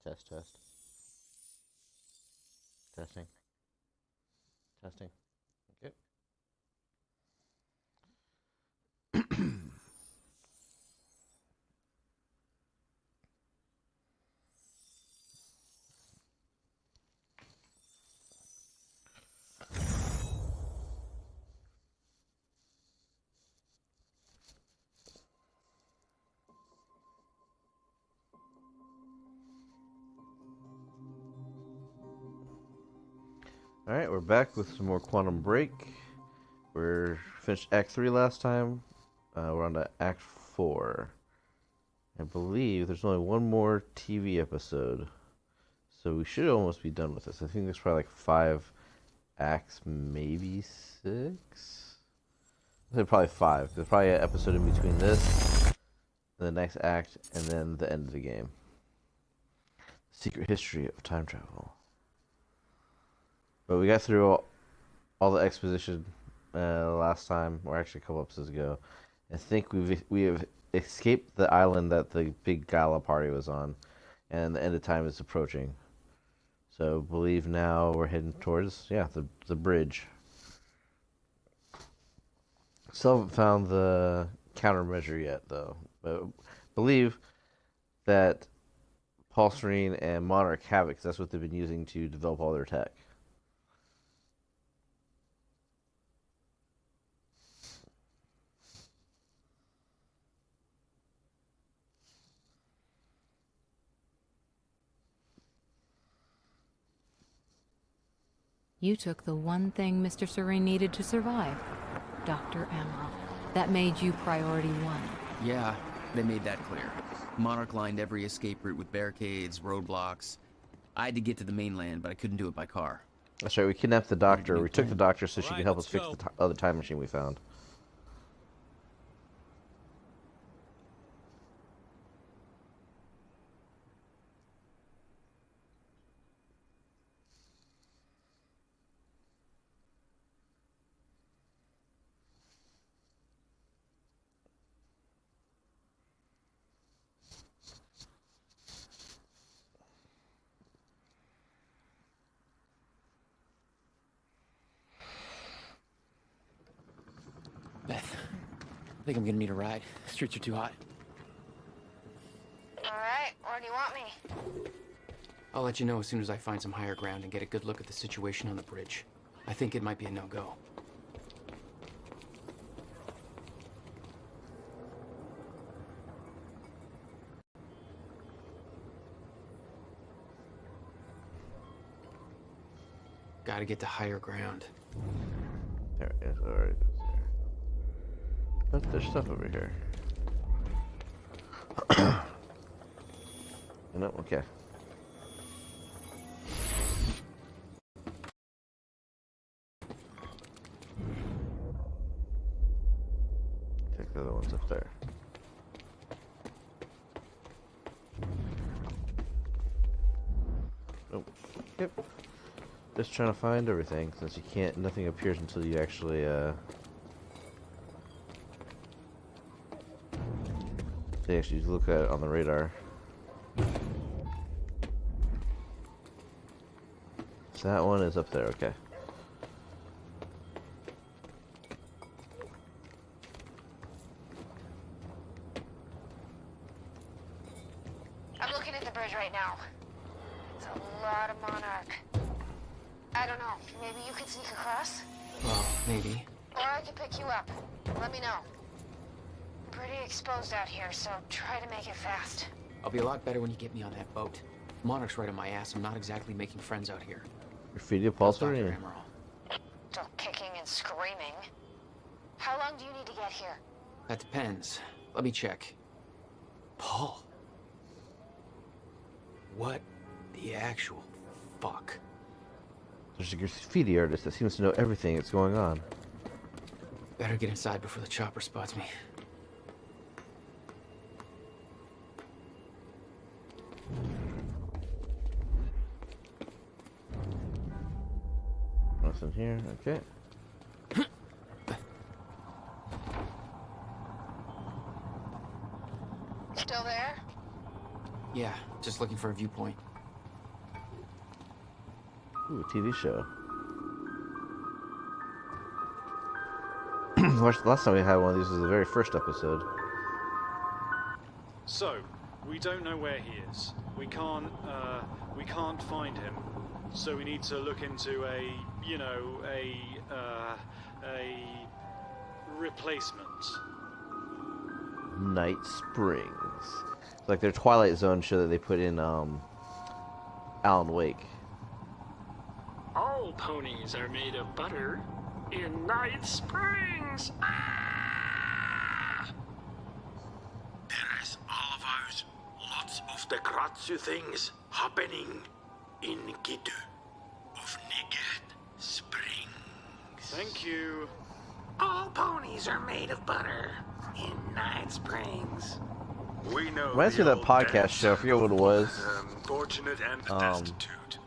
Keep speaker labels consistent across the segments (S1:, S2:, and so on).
S1: Test, test. Testing. Testing. Okay. Alright, we're back with some more Quantum Break. We're finished Act 3 last time. We're on to Act 4. I believe there's only one more TV episode. So we should almost be done with this. I think there's probably like 5 acts, maybe 6? I think probably 5. There's probably an episode in between this, the next act, and then the end of the game. Secret History of Time Travel. But we got through all the exposition last time, or actually a couple episodes ago. I think we have escaped the island that the big gala party was on, and the end of time is approaching. So I believe now we're heading towards the bridge. Still haven't found the countermeasure yet, though. But believe that Paul Serene and Monarch have it, because that's what they've been using to develop all their tech.
S2: You took the one thing Mr. Serene needed to survive, Dr. Amaral. That made you priority 1.
S3: Yeah, they made that clear. Monarch lined every escape route with barricades, roadblocks. I had to get to the mainland, but I couldn't do it by car.
S1: That's right, we kidnapped the doctor. We took the doctor so she could help us fix the other time machine we found.
S4: Beth, I think I'm gonna need a ride. The streets are too hot.
S5: Alright, where do you want me?
S4: I'll let you know as soon as I find some higher ground and get a good look at the situation on the bridge. I think it might be a no-go. Gotta get to higher ground.
S1: There it is, alright. But there's stuff over here. No, okay. Take the other ones up there. Nope. Yep. Just trying to find everything, since you can't, nothing appears until you actually, they actually look at it on the radar. So that one is up there, okay.
S5: I'm looking at the bridge right now. It's a lot of Monarch. I don't know, maybe you could sneak across?
S4: Well, maybe.
S5: Or I could pick you up. Let me know. Pretty exposed out here, so try to make it fast.
S4: I'll be a lot better when you get me on that boat. Monarch's right on my ass. I'm not exactly making friends out here.
S1: Graffiti Paul
S4: Dr.
S1: Serene.
S4: Amaral.
S5: Still kicking and screaming. How long do you need to get here?
S4: That depends. Let me check. Paul. What the actual fuck?
S1: There's a graffiti artist that seems to know everything that's going on.
S4: Better get inside before the chopper spots me.
S1: Nothing here, okay.
S5: Still there?
S4: Yeah, just looking for a viewpoint.
S1: Ooh, TV show. Last time we had one of these was the very first episode.
S6: So, we don't know where he is. We can't find him. So we need to look into a replacement.
S1: Night Springs. It's like their Twilight Zone show that they put in Alan Wake.
S7: All ponies are made of butter in Night Springs.
S8: There is always lots of the Kratzu things happening in Gitu of Nigat Springs.
S6: Thank you.
S8: All ponies are made of butter in Night Springs. We know
S1: Reminds me of that podcast show. I forget what it was.
S8: Fortunate and the destitute.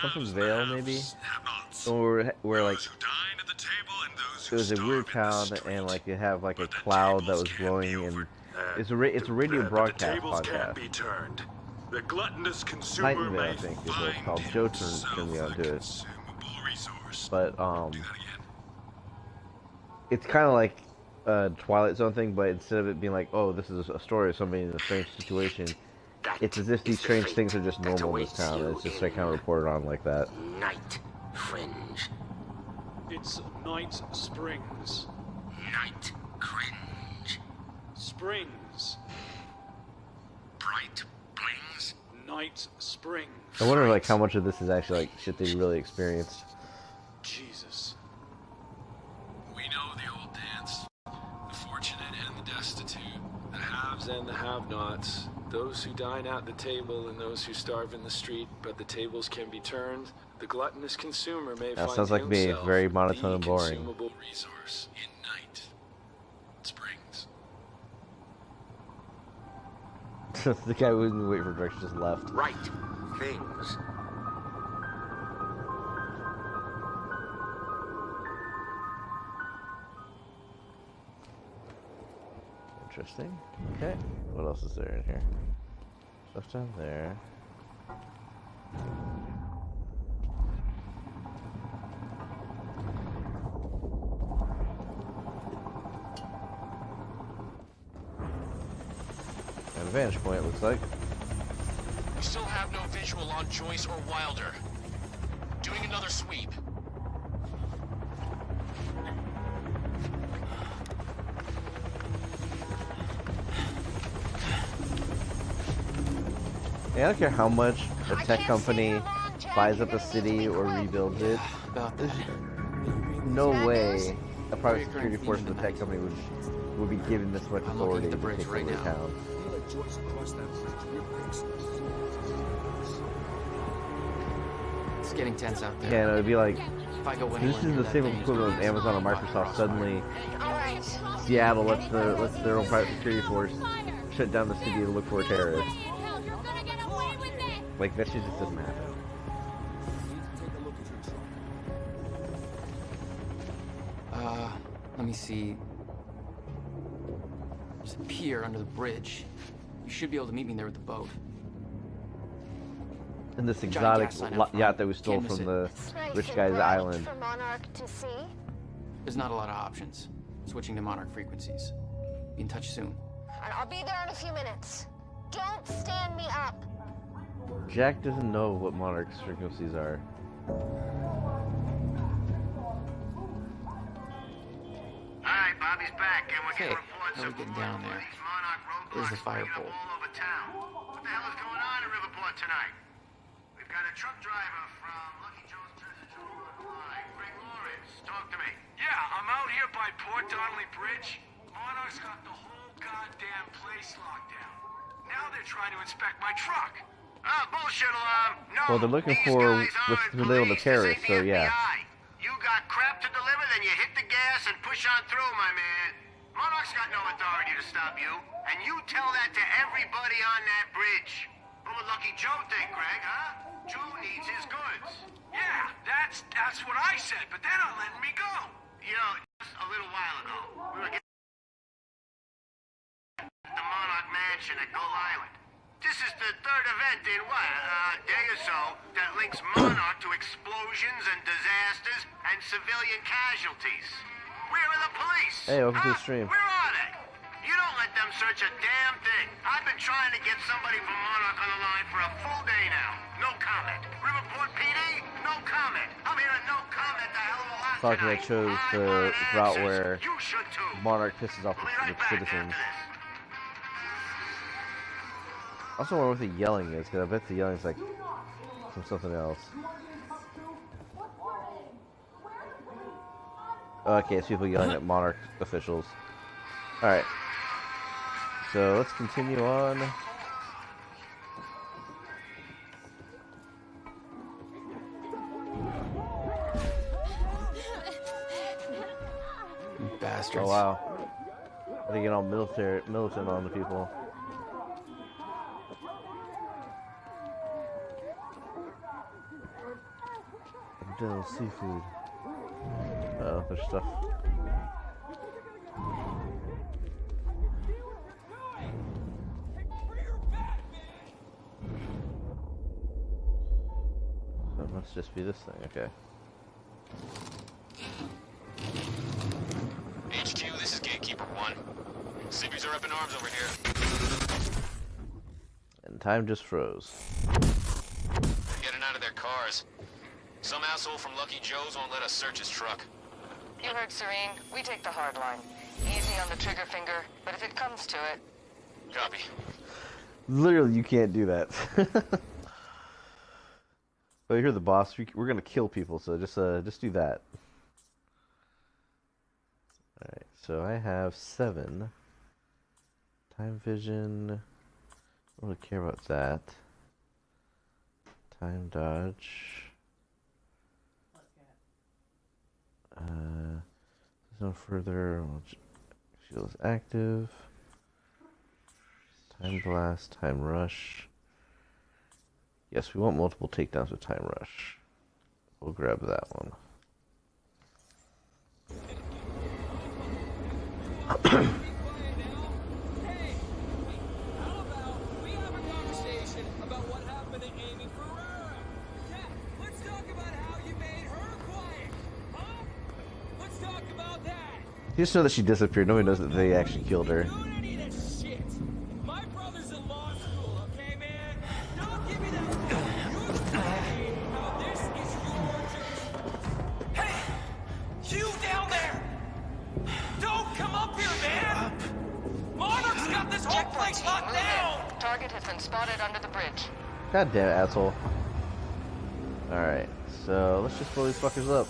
S1: Something Vale, maybe? Where like it was a weird town, and like you have like a cloud that was glowing, and it's a radio broadcast podcast.
S8: Be turned. The gluttonous consumer
S1: Nightingale, I think, is what it's called. Joe turned me onto it. But it's kind of like a Twilight Zone thing, but instead of it being like, oh, this is a story of somebody in a strange situation, it's as if these strange things are just normal in this town, and it's just like kind of reported on like that.
S8: Night Fringe.
S6: It's Night Springs.
S8: Night Cringe.
S6: Springs.
S8: Bright Blings.
S6: Night Springs.
S1: I wonder like how much of this is actually like shit they really experienced.
S6: Jesus.
S7: We know the old dance. The fortunate and the destitute. The haves and the have-nots. Those who dine at the table and those who starve in the street, but the tables can be turned. The gluttonous consumer may
S1: That
S7: find
S1: sounds like me,
S7: himself
S1: very monotone and
S7: the
S1: boring.
S7: consumable resource in Night Springs.
S1: The guy who didn't wait for directions just left.
S8: Right things.
S1: Interesting. Okay. What else is there in here? Stuff down there. Got a vantage point, it looks like.
S9: We still have no visual on Joyce or Wilder. Doing another sweep.
S1: I don't care how much a tech company buys up a city or rebuilds it.
S4: About
S1: There's
S4: that.
S1: no way a private security force of a tech company would be given this much
S4: I'm looking
S1: authority
S4: at the
S1: to
S4: bridge
S1: take
S4: right
S1: over a
S4: now.
S1: town.
S4: It's getting tense out there.
S1: Yeah, no, it'd be like,
S4: If I go
S1: this
S4: anywhere
S1: is
S4: near
S1: the
S4: that
S1: same
S4: thing,
S1: equivalent of
S4: it's
S1: Amazon and
S4: gonna
S1: Microsoft
S4: be
S1: suddenly
S5: Alright.
S1: Seattle lets their own private security force shut down the city to look for a terrorist. Like that shit just doesn't happen.
S4: Let me see. There's a pier under the bridge. You should be able to meet me there with the boat.
S1: And this
S4: Giant
S1: exotic
S4: gas sign out front.
S1: yacht that we stole
S4: Can't miss
S1: from
S4: it.
S1: the
S5: It's nice
S1: rich
S5: and
S1: guy's
S5: bright
S1: island.
S5: for Monarch to see.
S4: There's not a lot of options. Switching to Monarch frequencies. Be in touch soon.
S5: And I'll be there in a few minutes. Don't stand me up.
S1: Jack doesn't know what Monarch's frequencies are.
S8: Alright, Bobby's back, and we're
S4: Hey,
S8: getting reports
S4: how we
S8: of
S4: getting down there?
S8: these Monarch
S4: There's
S8: roadblocks
S4: the fire
S8: springing up
S4: pole.
S8: all over town. What the hell is going on in Riverport tonight? We've got a truck driver from Lucky Joe's Treasure Trove on the line. Greg Lawrence, talk to me.
S7: Yeah, I'm out here by Port Donnelly Bridge. Monarch's got the whole goddamn place locked down. Now they're trying to inspect my truck.
S8: Ah, bullshit alarm. No,
S1: Well, they're looking
S8: these
S1: for
S8: guys
S1: what's
S8: aren't
S1: related to
S8: police.
S1: terrorists,
S8: This ain't
S1: so
S8: the
S1: yeah.
S8: FBI. You got crap to deliver, then you hit the gas and push on through, my man. Monarch's got no authority to stop you, and you tell that to everybody on that bridge. What would Lucky Joe think, Greg, huh? Joe needs his goods.
S7: Yeah, that's what I said, but they're not letting me go.
S8: You know, just a little while ago, we were getting at the Monarch Mansion at Gull Island. This is the third event in what, a day or so that links Monarch to explosions and disasters and civilian casualties. Where are the police?
S1: Hey, welcome to the stream.
S8: Where are they? You don't let them search a damn thing. I've been trying to get somebody from Monarch on the line for a full day now. No comment. Riverport PD? No comment. I'm hearing no comment the hell of a lot
S1: Fuck, I
S8: tonight.
S1: chose
S8: I
S1: the
S8: want
S1: route
S8: answers.
S1: where
S8: You should too.
S1: Monarch pisses off
S8: We'll be
S1: the
S8: right back
S1: citizens.
S8: after this.
S1: I also wonder what the yelling is, because I bet the yelling's like from something else. Okay, it's people yelling at Monarch officials. Alright. So let's continue on.
S4: Bastards.
S1: Oh wow. They get all militant on the people. Del seafood. Oh, there's stuff. So it must just be this thing, okay.
S9: HQ, this is Gatekeeper 1. Civvies are up in arms over here.
S1: And time just froze.
S9: They're getting out of their cars. Some asshole from Lucky Joe's won't let us search his truck.
S10: You heard Serene. We take the hard line. Easy on the trigger finger, but if it comes to it...
S9: Copy.
S1: Literally, you can't do that. But you're the boss. We're gonna kill people, so just do that. All right. So I have 7. Time vision. I don't really care about that. Time dodge. There's no further. Shield is active. Time blast. Time rush. Yes, we want multiple takedowns with time rush. We'll grab that one. You just know that she disappeared. Nobody knows that they actually killed her.
S11: You down there! Don't come up here, man! Monarch's got this whole place locked down!
S10: Target has been spotted under the bridge.
S1: God damn it, asshole. Alright, so let's just blow these fuckers up.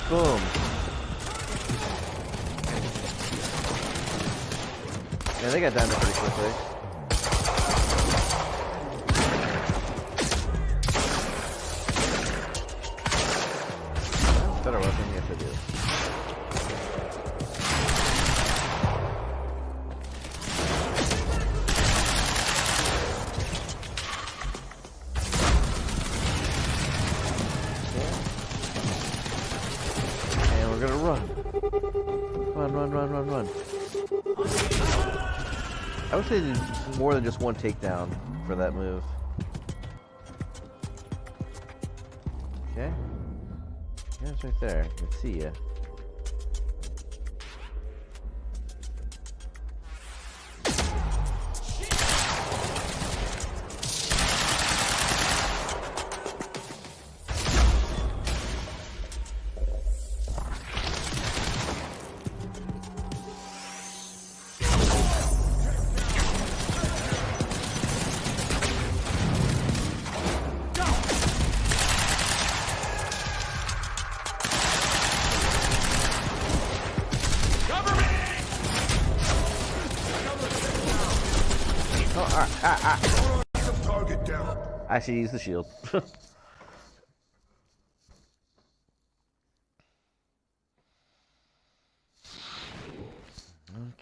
S1: Boom. Yeah, they got down there pretty quickly. Better weapon, yes I do. And we're gonna run. Run. I would say there's more than just one takedown for that move. Okay. Yeah, it's right there. I can see ya.
S8: Target down.
S1: I should use the shield.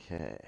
S1: Okay.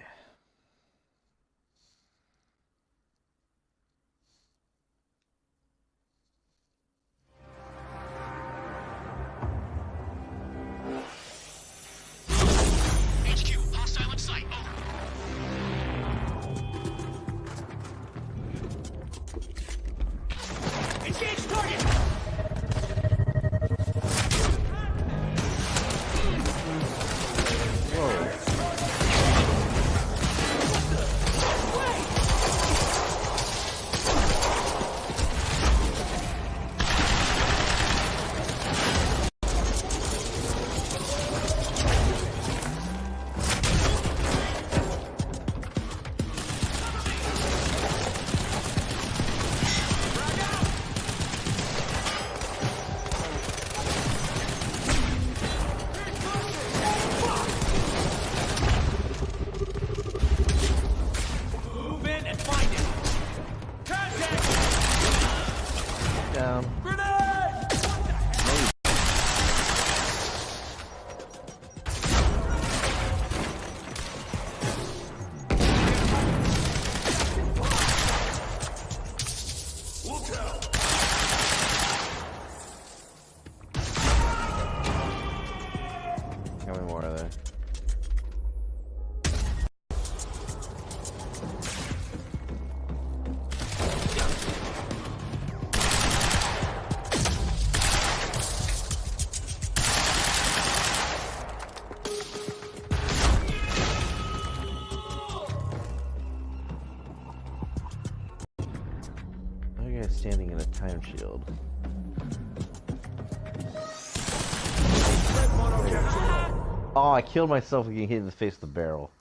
S1: How many more are there? Another guy standing in a time shield. Oh, I killed myself with getting hit in the face with the barrel.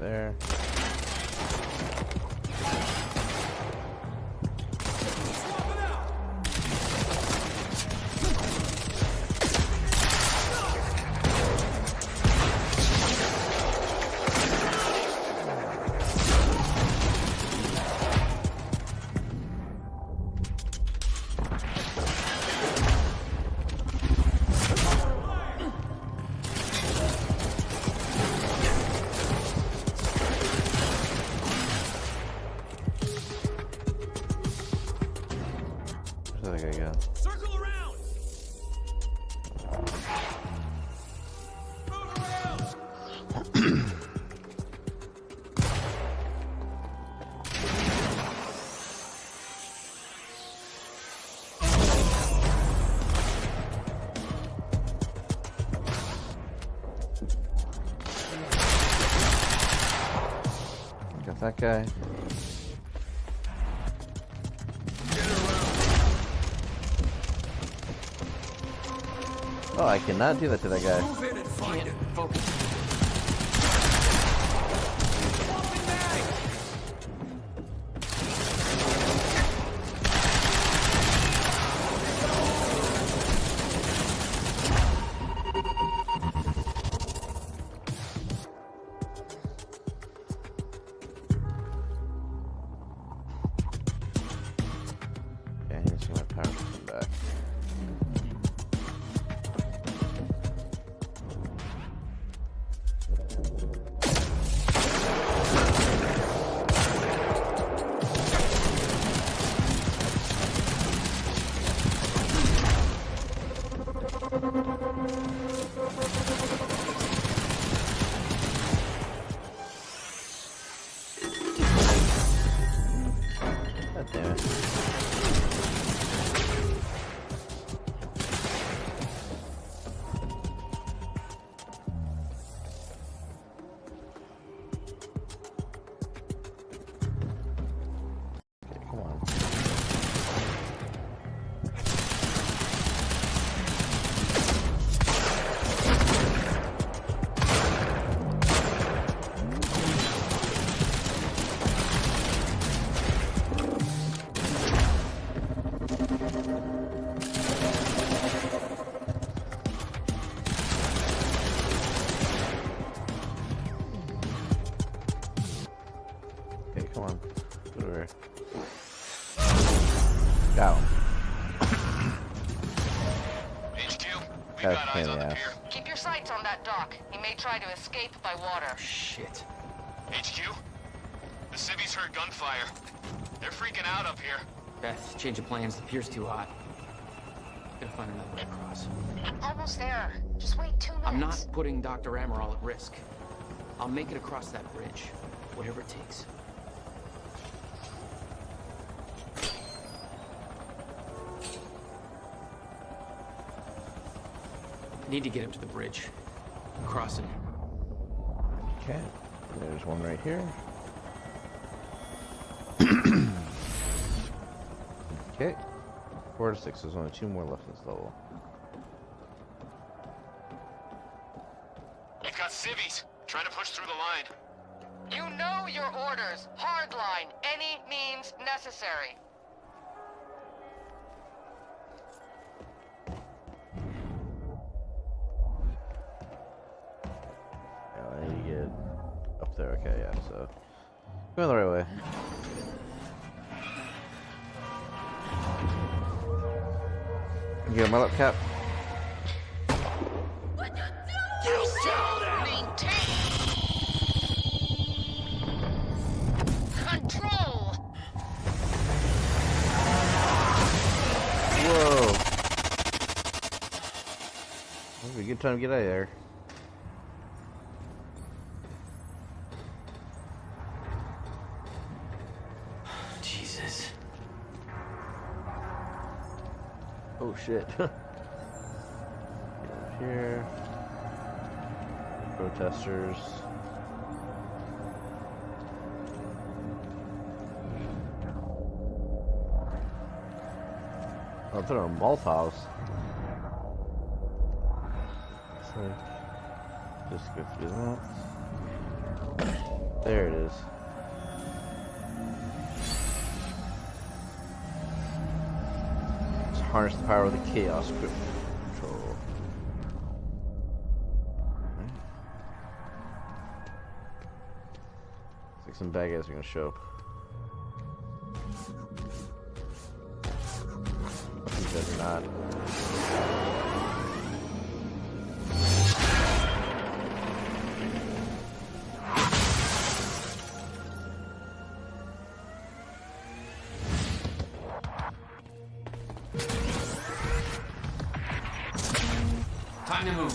S1: There. Where's the other guy go?
S11: Circle around. Move around.
S1: Got that guy. Oh, I cannot do that to that guy.
S11: Move in and find it.
S4: Focus.
S1: Okay, I need to see my power come back. God damn it. Okay, come on. Okay, come on. Go over here. Got him.
S9: HQ, we've
S1: That's
S9: got eyes on the
S1: pain in the
S9: pier.
S10: Keep your sights on that dock. He may try to escape by water.
S4: Shit.
S9: HQ, the civvies heard gunfire. They're freaking out up here.
S4: Beth, change of plans. The pier's too hot. Gotta find another way across.
S5: Almost there. Just wait 2 minutes.
S4: I'm not putting Dr. Amaral at risk. I'll make it across that bridge. Whatever it takes. Need to get him to the bridge. Crossing.
S1: Okay. There's one right here. Okay. 4 to 6. There's only 2 more left in this level.
S9: You've got civvies trying to push through the line.
S10: You know your orders. Hardline. Any means necessary.
S1: Yeah, I need to get up there. Okay, yeah, so going the right way. You get my lap cap?
S10: Control.
S1: Whoa! That'd be a good time to get out of there.
S4: Jesus.
S1: Oh shit. Get up here. Protesters. Oh, they're on Molotovs. So, just go through that. There it is. Let's harness the power of the Chaos Control. Looks like some bad guys are gonna show up. These guys are not.
S4: Time to move.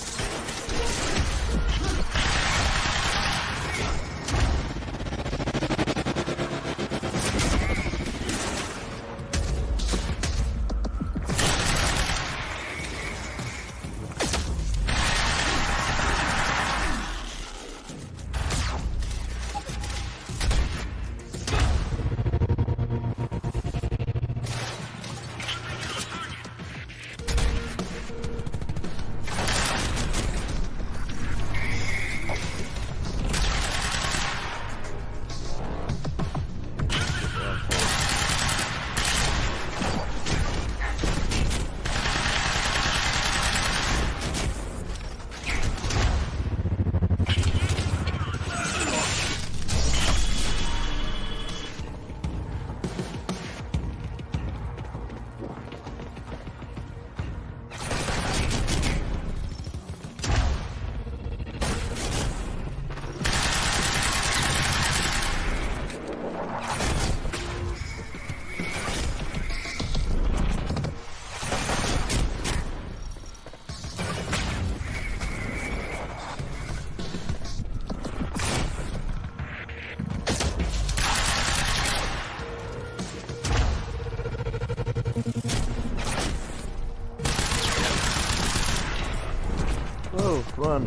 S1: Whoa, run.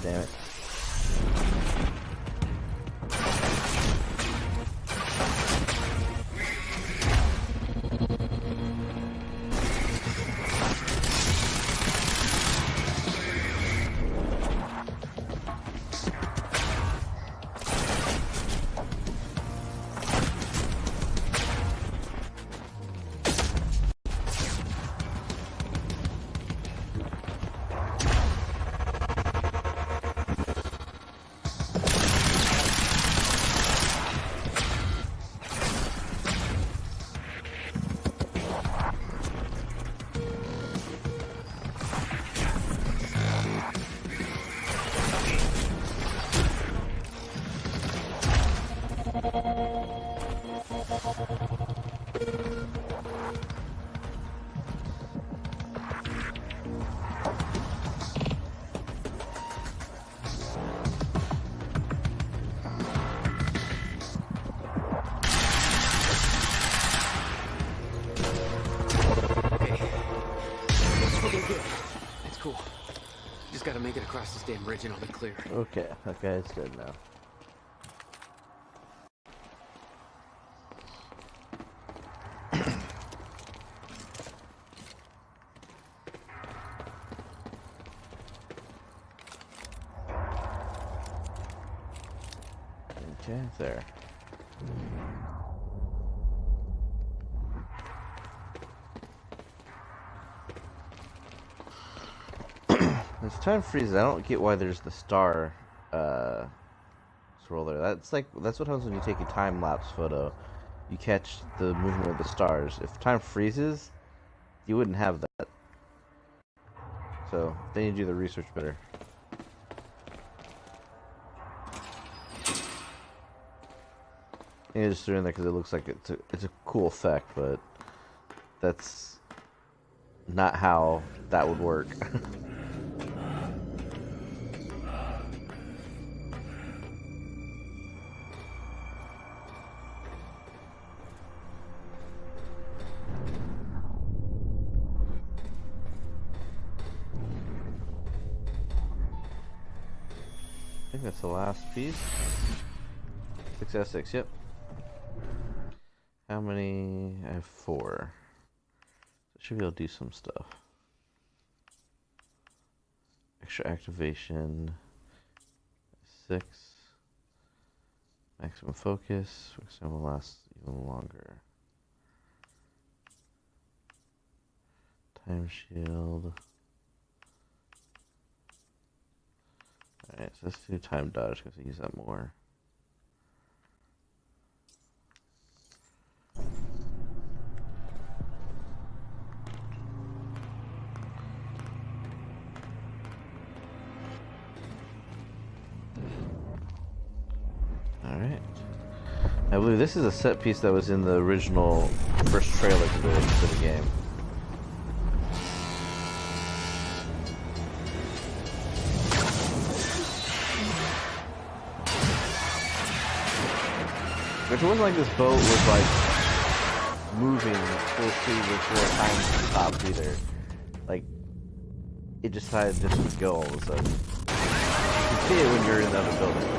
S1: Damn it.
S4: Just gotta make it across this damn bridge and I'll be clear.
S1: Okay, that guy's good now. Okay, there. This time freezes. I don't get why there's the star scroll there. That's what happens when you take a time lapse photo. You catch the movement of the stars. If time freezes, you wouldn't have that. So they need to do the research better. I just threw in there because it looks like it's a cool effect, but that's not how that would work. I think that's the last piece. 6S6, yep. How many? I have 4. So I should be able to do some stuff. Extra activation. 6. Maximum focus. Maximum will last even longer. Time shield. Alright, so let's do time dodge because I use that more. Alright. I believe this is a set piece that was in the original first trailer for the game. If it wasn't like this boat was like moving full speed before time stopped either. Like it just decided just to go all of a sudden. You can see it when you're in the other building.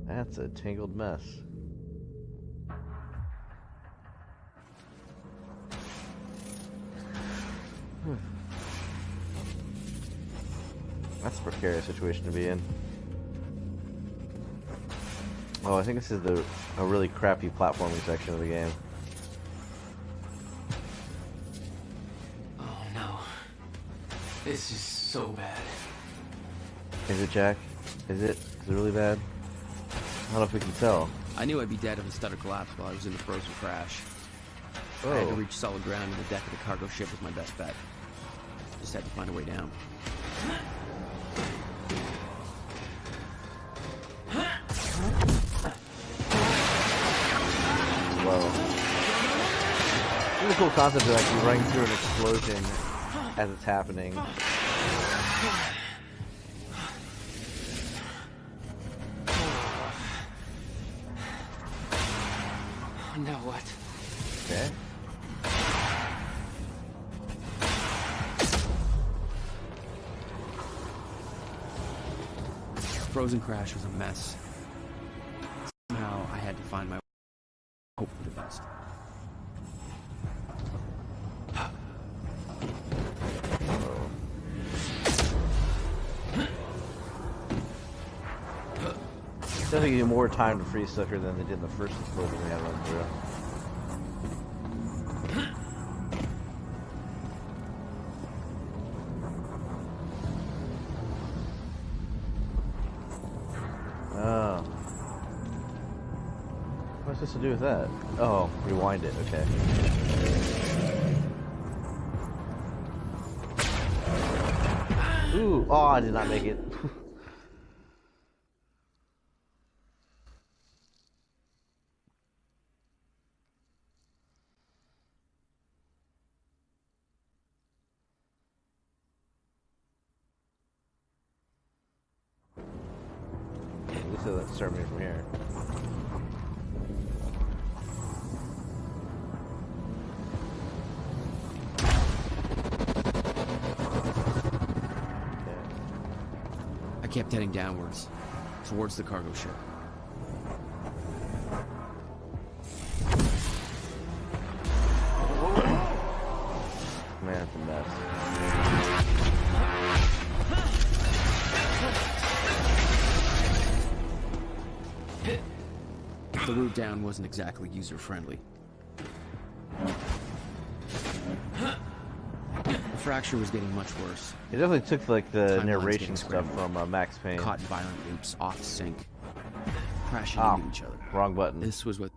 S1: That's a tangled mess. That's a precarious situation to be in. Oh, I think this is a really crappy platforming section of the game.
S4: Oh no. This is so bad.
S1: Is it, Jack? Is it really bad? I don't know if we can tell.
S3: I knew I'd be dead if the stutter collapsed while I was in the frozen crash.
S1: Oh.
S3: I had to reach solid ground and the deck of the cargo ship was my best bet. Just had to find a way down.
S1: Whoa. It's a cool concept of like you running through an explosion as it's happening.
S4: Now what?
S1: Okay.
S3: Frozen crash was a mess. Somehow I had to find my way. Hope for the best.
S1: Definitely give you more time to free sucker than they did in the first explosion we had run through. Oh. What am I supposed to do with that? Oh, rewind it, okay. Ooh, oh, I did not make it. So let's start me from here.
S3: kept heading downwards, towards the cargo ship.
S1: Man, it's a mess.
S3: The route down wasn't exactly user-friendly. The fracture was getting much worse.
S1: It definitely took like the
S3: Timeline's
S1: narration
S3: getting
S1: stuff
S3: scrambled.
S1: from Max Payne.
S3: Caught in violent loops, off sync, crashing
S1: Ah,
S3: into each other.
S1: wrong button.
S3: This was what...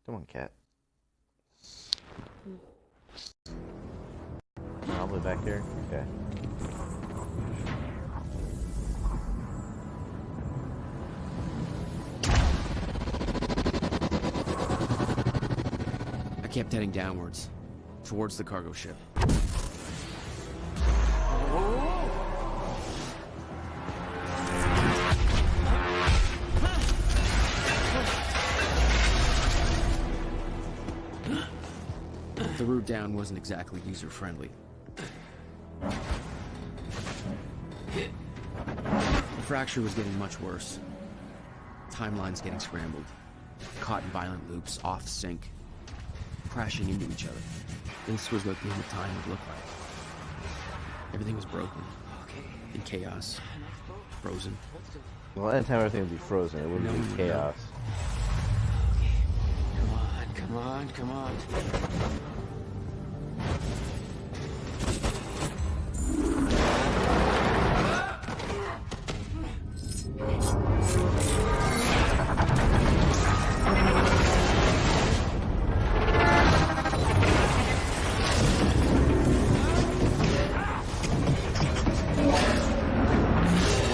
S1: Come on, cat. All the way back here? Okay.
S3: I kept heading downwards, towards the cargo ship. The route down wasn't exactly user-friendly. The fracture was getting much worse. Timeline's getting scrambled. Caught in violent loops, off sync, crashing into each other. This was what the end of time would look like. Everything was broken. In chaos. Frozen.
S1: Well, anytime everything would be frozen, it wouldn't
S3: No
S1: be
S3: one would
S1: chaos.
S4: Come on, come on.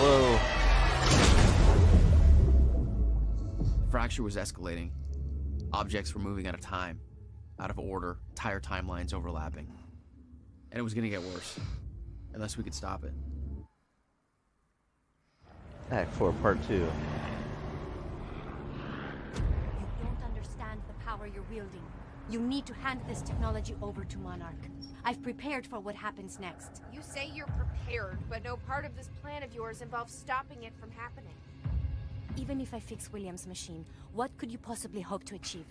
S1: Whoa.
S3: Fracture was escalating. Objects were moving out of time, out of order, entire timelines overlapping. And it was gonna get worse, unless we could stop it.
S1: Act 4, Part 2.
S12: You don't understand the power you're wielding. You need to hand this technology over to Monarch. I've prepared for what happens next.
S5: You say you're prepared, but no part of this plan of yours involves stopping it from happening.
S12: Even if I fix William's machine, what could you possibly hope to achieve?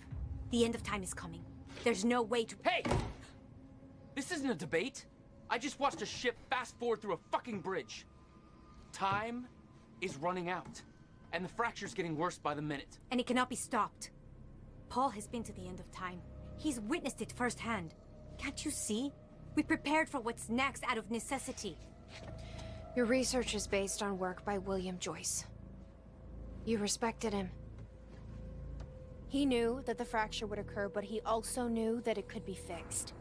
S12: The end of time is coming. There's no way to—
S4: Hey! This isn't a debate. I just watched a ship fast forward through a fucking bridge. Time is running out, and the fracture's getting worse by the minute.
S12: And it cannot be stopped. Paul has been to the end of time. He's witnessed it firsthand. Can't you see? We prepared for what's next out of necessity.
S5: Your research is based on work by William Joyce. You respected him. He knew that the fracture would occur, but he also knew that it could be fixed.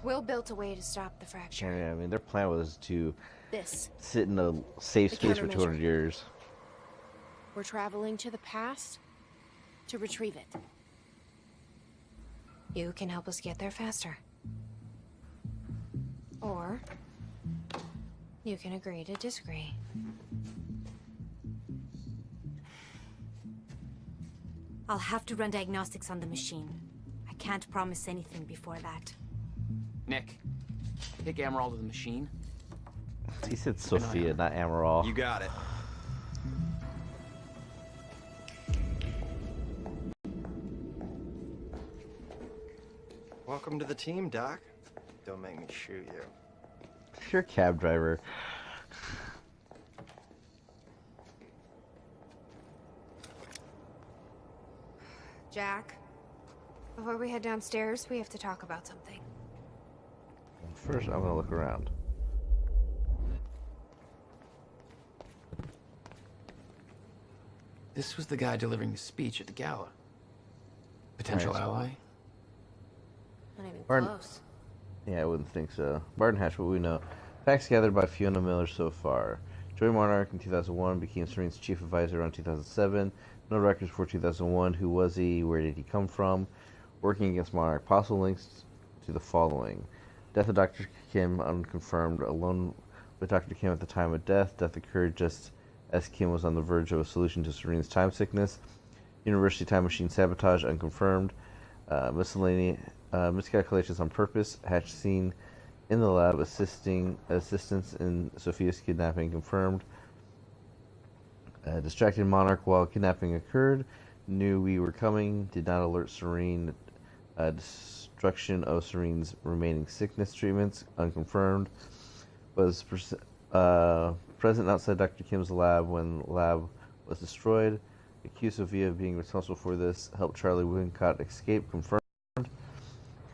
S5: Will built a way to stop the fracture.
S1: Yeah, I mean, their plan was to
S5: This.
S1: sit in a safe
S5: The
S1: space for
S5: countermeasure.
S1: 200 years.
S5: We're traveling to the past to retrieve it. You can help us get there faster. Or you can agree to disagree.
S12: I'll have to run diagnostics on the machine. I can't promise anything before that.
S4: Nick, take Amaral to the machine.
S1: He said Sophia, not Amaral.
S13: You got it. Welcome to the team, Doc. Don't make me shoot you.
S1: You're a cab driver.
S5: Jack, before we head downstairs, we have to talk about something.
S1: First, I'm gonna look around.
S4: This was the guy delivering the speech at the gala. Potential
S1: Nice.
S4: ally?
S5: Not even
S1: Barton-
S5: close.
S1: Yeah, I wouldn't think so. Barton Hatch, what we know. Facts gathered by Fiona Miller so far. Joined Monarch in 2001, became Serene's chief advisor around 2007. No records for 2001. Who was he? Where did he come from? Working against Monarch. Possible links to the following. Death of Dr. Kim unconfirmed. A lone with Dr. Kim at the time of death. Death occurred just as Kim was on the verge of a solution to Serene's time sickness. University time machine sabotage unconfirmed. Miscalculations on purpose. Hatch seen in the lab assistance in Sophia's kidnapping confirmed. Distracted Monarch while kidnapping occurred. Knew we were coming. Did not alert Serene. Destruction of Serene's remaining sickness treatments unconfirmed. Was present outside Dr. Kim's lab when the lab was destroyed. Accused Sophia of being responsible for this. Helped Charlie Wincott escape confirmed.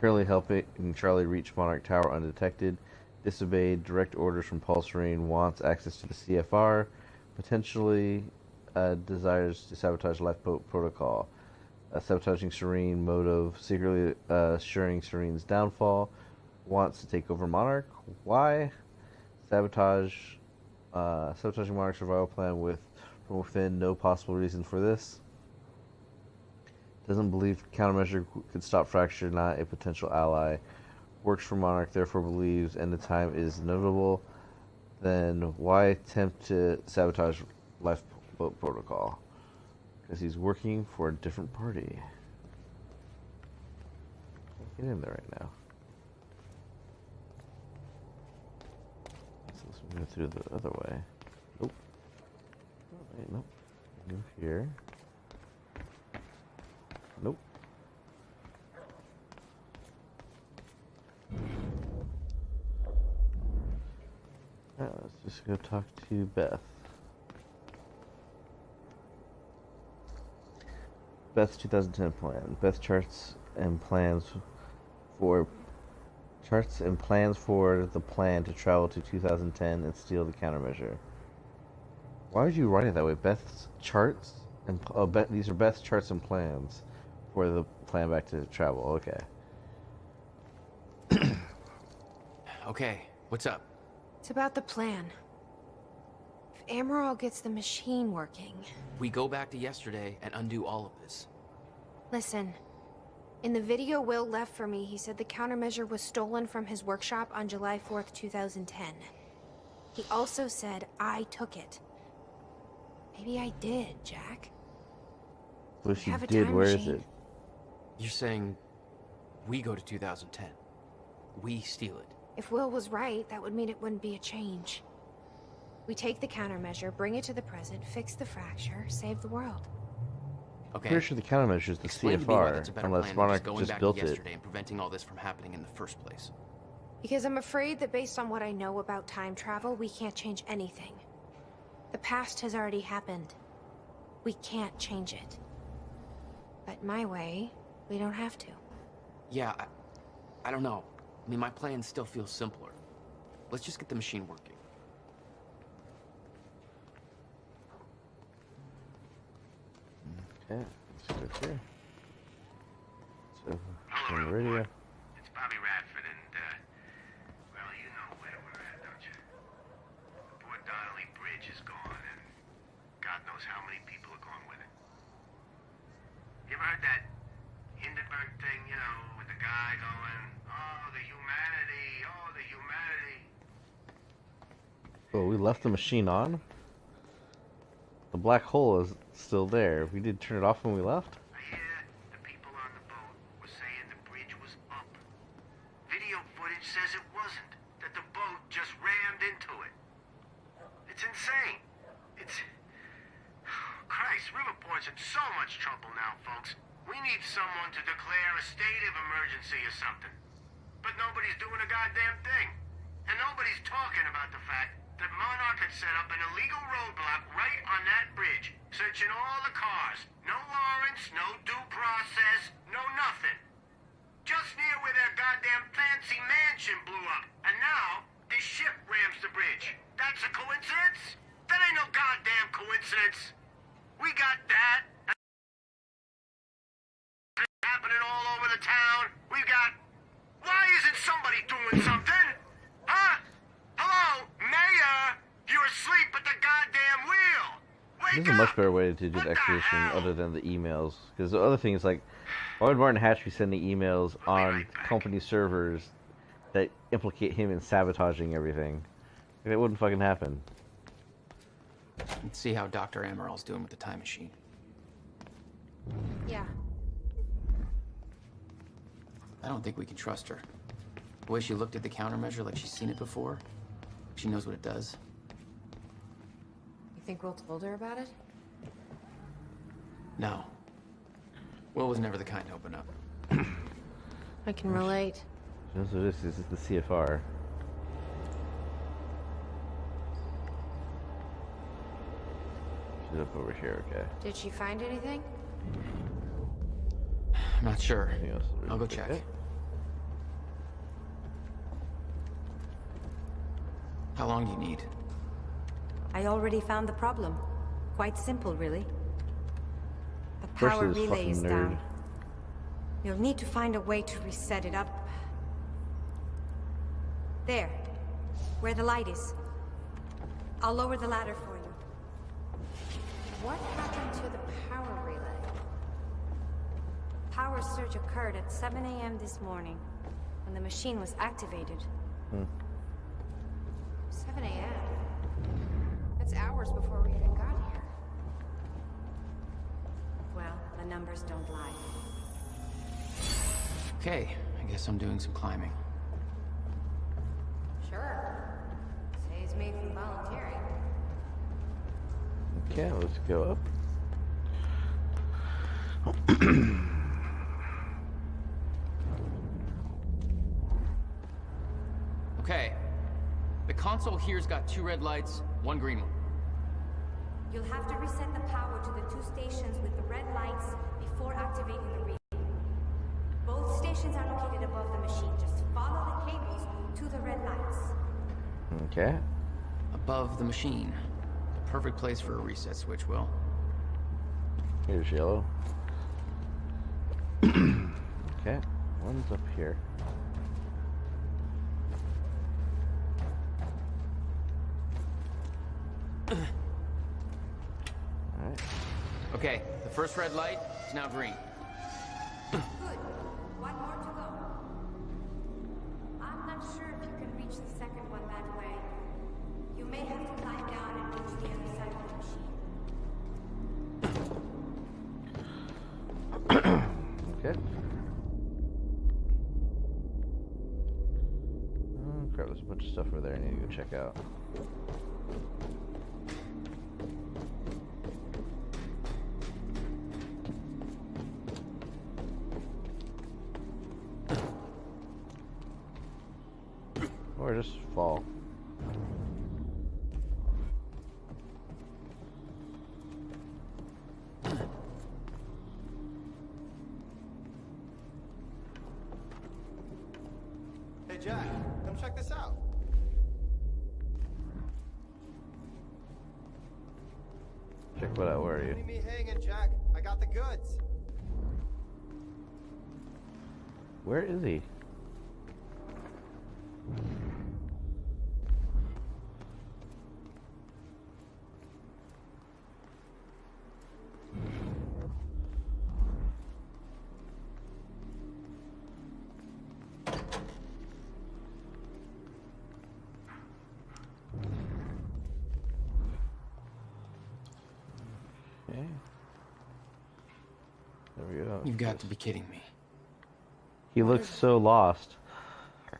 S1: Currently helping Charlie reach Monarch Tower undetected. Disobeyed direct orders from Paul Serene. Wants access to the CFR. Potentially desires to sabotage Lifeboat Protocol. Sabotaging Serene. Motive. Secretly assuring Serene's downfall. Wants to take over Monarch. Why? Sabotaging Monarch's survival plan from within. No possible reason for this. Doesn't believe countermeasure could stop Fracture, not a potential ally. Works for Monarch, therefore believes end of time is inevitable. Then why attempt to sabotage Lifeboat Protocol? Because he's working for a different party. Can't get in there right now. So let's move through the other way. Nope. Oh, wait, nope. Go here. Nope. Let's just go talk to Beth. Beth's 2010 plan. Beth charts and plans for the plan to travel to 2010 and steal the countermeasure. Why would you write it that way? Beth's charts and these are Beth's charts and plans for the plan back to travel. Okay.
S3: Okay, what's up?
S5: It's about the plan. If Amaral gets the machine working...
S3: We go back to yesterday and undo all of this.
S5: Listen. In the video Will left for me, he said the countermeasure was stolen from his workshop on July 4th, 2010. He also said I took it. Maybe I did, Jack.
S1: Well, she did. Where is it?
S3: You're saying we go to 2010. We steal it.
S5: If Will was right, that would mean it wouldn't be a change. We take the countermeasure, bring it to the present, fix the fracture, save the world.
S3: Okay.
S1: Pretty sure the countermeasure is the CFR, unless Monarch just built it.
S3: And preventing all this from happening in the first place.
S5: Because I'm afraid that based on what I know about time travel, we can't change anything. The past has already happened. We can't change it. But my way, we don't have to.
S3: Yeah, I don't know. I mean, my plan still feels simpler. Let's just get the machine working.
S1: Okay, let's go here. So, on the radio.
S8: It's Bobby Radford, and, well, you know where we're at, don't you? The Port Donnelly Bridge is gone, and God knows how many people are going with it. You ever heard that Hindenburg thing, you know, with the guy going, oh, the humanity, oh, the humanity.
S1: Oh, we left the machine on? The black hole is still there. We did turn it off when we left?
S8: I hear the people on the boat were saying the bridge was up. Video footage says it wasn't, that the boat just rammed into it. It's insane. It's... Christ, Riverport's in so much trouble now, folks. We need someone to declare a state of emergency or something. But nobody's doing a goddamn thing. And nobody's talking about the fact that Monarch had set up an illegal roadblock right on that bridge, searching all the cars. No warrants, no due process, no nothing. Just near where their goddamn fancy mansion blew up. And now, this ship rams the bridge. That's a coincidence? That ain't no goddamn coincidence. We got that. Happening all over the town. We've got... Why isn't somebody doing something? Huh? Hello, Mayor? You're asleep at the goddamn wheel.
S1: There's a much better way to do the extradition other than the emails. Because the other thing is, like, why would Martin Hatch be sending emails on company servers that implicate him in sabotaging everything? It wouldn't fucking happen.
S4: Let's see how Dr. Amaral's doing with the time machine.
S5: Yeah.
S4: I don't think we can trust her. The way she looked at the countermeasure like she's seen it before. She knows what it does.
S5: You think Will told her about it?
S4: No. Will was never the kind to open up.
S5: I can relate.
S1: That's what this is the CFR. She's up over here, okay.
S5: Did she find anything?
S4: I'm not sure.
S1: Anything else that we
S4: I'll go
S1: can
S4: check.
S1: pick up?
S4: How long do you need?
S12: I already found the problem. Quite simple, really. The
S1: First
S12: power
S1: is
S12: relay
S1: fucking
S12: is
S1: nerd.
S12: down. You'll need to find a way to reset it up. There. Where the light is. I'll lower the ladder for you.
S5: What happened to the power relay?
S12: Power surge occurred at 7 a.m. this morning, when the machine was activated.
S5: 7 a.m. That's hours before we even got here.
S12: Well, the numbers don't lie.
S4: Okay, I guess I'm doing some climbing.
S5: Sure. Saves me from volunteering.
S1: Okay, let's go up.
S4: Okay. The console here's got 2 red lights, 1 green one.
S12: You'll have to reset the power to the 2 stations with the red lights before activating the relay. Both stations are located above the machine. Just follow the cables to the red lights.
S1: Okay.
S4: Above the machine. Perfect place for a reset switch, Will.
S1: Here's yellow. Okay, one's up here. Alright.
S4: Okay, the first red light is now green.
S12: Good. One more to go. I'm not sure if you can reach the second one that way. You may have to climb down and reach the other side of the machine.
S1: Okay. Oh crap, there's a bunch of stuff over there I need to go check out. Or just fall.
S13: Hey, Jack, come check this out.
S1: Check what out, where are you?
S13: Leave me hanging, Jack. I got the goods.
S1: Where is he? Okay. There we go.
S4: You've got to be kidding me.
S1: He looks so lost.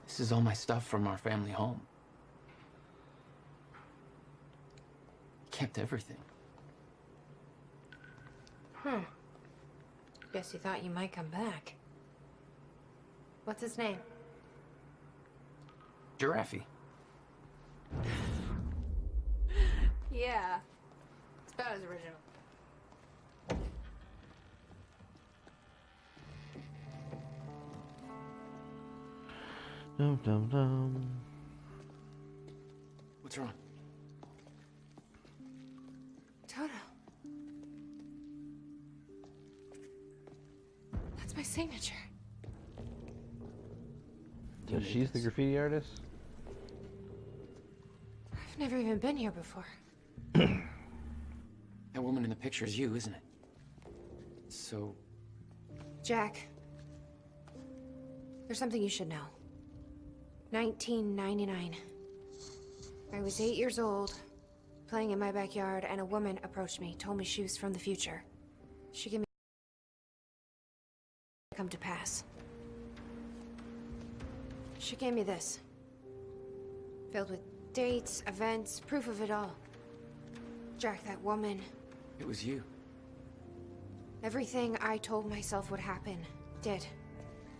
S4: This is all my stuff from our family home. Kept everything.
S5: Guess you thought you might come back. What's his name?
S4: Giraffe.
S5: Yeah. It's about as original.
S1: Dum dum dum.
S4: What's wrong?
S5: Toto. That's my signature.
S1: So she's the graffiti artist?
S5: I've never even been here before.
S4: That woman in the picture is you, isn't it? So,
S5: Jack. There's something you should know. 1999. I was 8 years old, playing in my backyard, and a woman approached me, told me she was from the future. She gave me come to pass. She gave me this. Filled with dates, events, proof of it all. Jack, that woman.
S4: It was you.
S5: Everything I told myself would happen, did.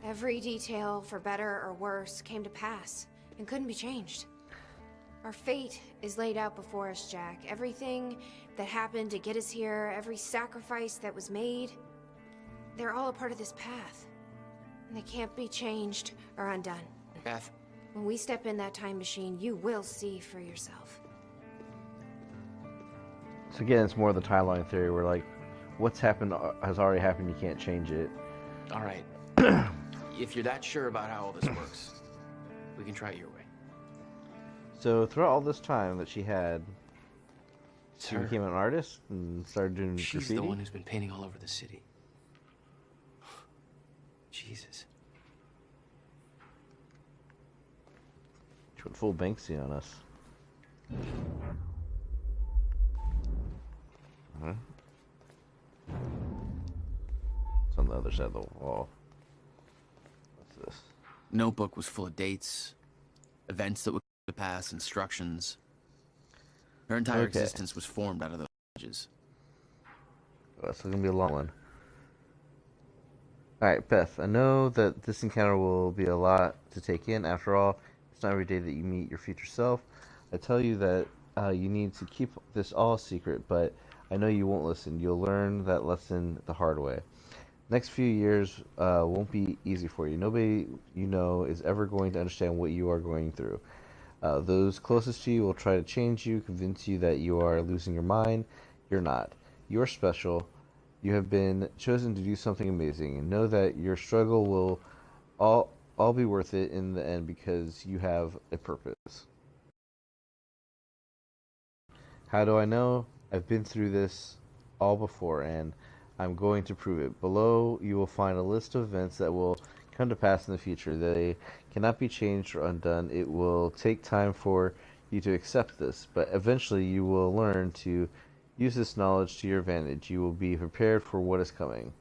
S5: Every detail, for better or worse, came to pass, and couldn't be changed. Our fate is laid out before us, Jack. Everything that happened to get us here, every sacrifice that was made, they're all a part of this path. And they can't be changed or undone.
S4: Beth.
S5: When we step in that time machine, you will see for yourself.
S1: So again, it's more of the timeline theory where, like, what's happened has already happened, you can't change it.
S3: All right. If you're that sure about how all this works, we can try it your way.
S1: So throughout all this time that she had, she
S3: Her.
S1: became an artist and started doing
S3: She's
S1: graffiti?
S3: the one who's been painting all over the city. Jesus.
S1: She went full Banksy on us. Huh? It's on the other side of the wall. What's this?
S3: Notebook was full of dates, events that would come to pass, instructions. Her entire
S1: Okay.
S3: existence was formed out of those images.
S1: Oh, that's gonna be a long one. Alright, Beth, I know that this encounter will be a lot to take in. After all, it's not every day that you meet your future self. I tell you that you need to keep this all secret, but I know you won't listen. You'll learn that lesson the hard way. Next few years won't be easy for you. Nobody you know is ever going to understand what you are going through. Those closest to you will try to change you, convince you that you are losing your mind. You're not. You're special. You have been chosen to do something amazing, and know that your struggle will all be worth it in the end because you have a purpose. How do I know? I've been through this all before, and I'm going to prove it. Below, you will find a list of events that will come to pass in the future. They cannot be changed or undone. It will take time for you to accept this, but eventually you will learn to use this knowledge to your advantage. You will be prepared for what is coming.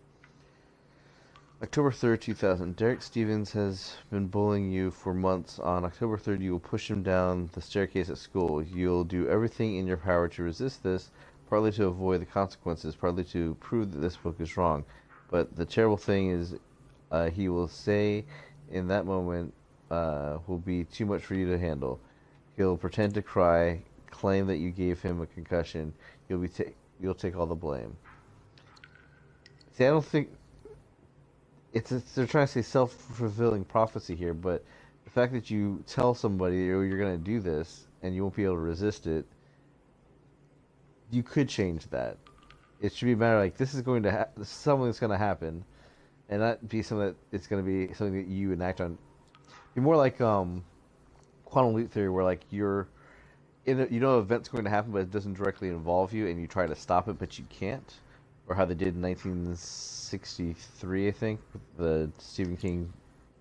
S1: October 3rd, 2000. Derek Stevens has been bullying you for months. On October 3rd, you will push him down the staircase at school. You'll do everything in your power to resist this, partly to avoid the consequences, partly to prove that this book is wrong. But the terrible thing is, he will say in that moment will be too much for you to handle. He'll pretend to cry, claim that you gave him a concussion. You'll take all the blame. See, I don't think they're trying to say self-fulfilling prophecy here, but the fact that you tell somebody, oh, you're going to do this and you won't be able to resist it, you could change that. It should be a matter like this is going to something that's going to happen, and not be something that it's going to be something that you enact on. Be more like quantum leap theory, where like you know an event's going to happen, but it doesn't directly involve you, and you try to stop it, but you can't. Or how they did in 1963, I think, with the Stephen King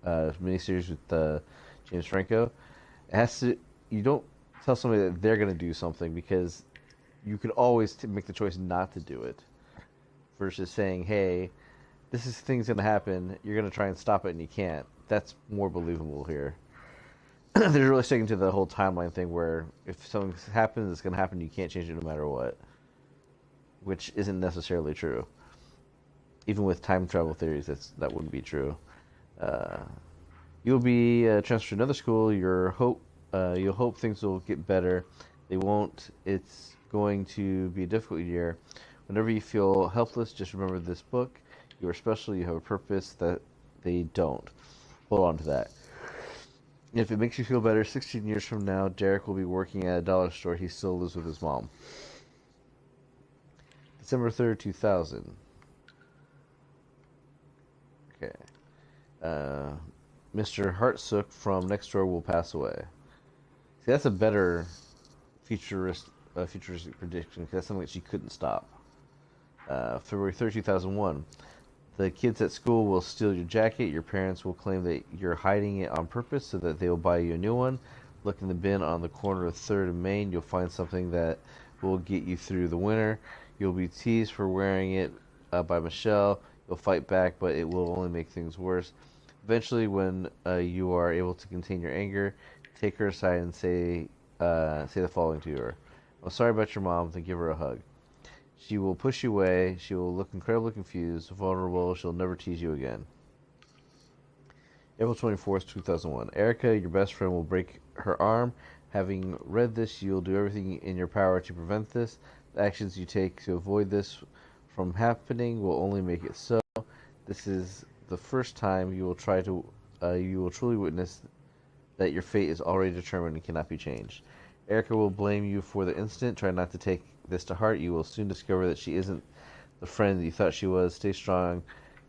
S1: miniseries with James Franco. It has to. You don't tell somebody that they're going to do something, because you could always make the choice not to do it, versus saying, "Hey, this thing's going to happen. You're going to try and stop it, and you can't." That's more believable here. They're really sticking to the whole timeline thing, where if something happens, it's going to happen. You can't change it no matter what, which isn't necessarily true. Even with time travel theories, that wouldn't be true. You'll be transferred to another school. You'll hope things will get better. They won't. It's going to be a difficult year. Whenever you feel helpless, just remember this book. You are special. You have a purpose that they don't. Hold on to that. If it makes you feel better, 16 years from now, Derek will be working at a dollar store. He still lives with his mom. December 3rd, 2000. Okay. Mr. Hartsook from next door will pass away. See, that's a better futuristic prediction, because that's something that she couldn't stop. February 3rd, 2001. The kids at school will steal your jacket. Your parents will claim that you're hiding it on purpose so that they will buy you a new one. Look in the bin on the corner of 3rd and Main. You'll find something that will get you through the winter. You'll be teased for wearing it by Michelle. You'll fight back, but it will only make things worse. Eventually, when you are able to contain your anger, take her aside and say the following to her. I'm sorry about your mom, then give her a hug. She will push you away. She will look incredibly confused, vulnerable. She'll never tease you again. April 24th, 2001. Erica, your best friend, will break her arm. Having read this, you'll do everything in your power to prevent this. The actions you take to avoid this from happening will only make it so. This is the first time you will truly witness that your fate is already determined and cannot be changed. Erica will blame you for the incident. Try not to take this to heart. You will soon discover that she isn't the friend that you thought she was. Stay strong.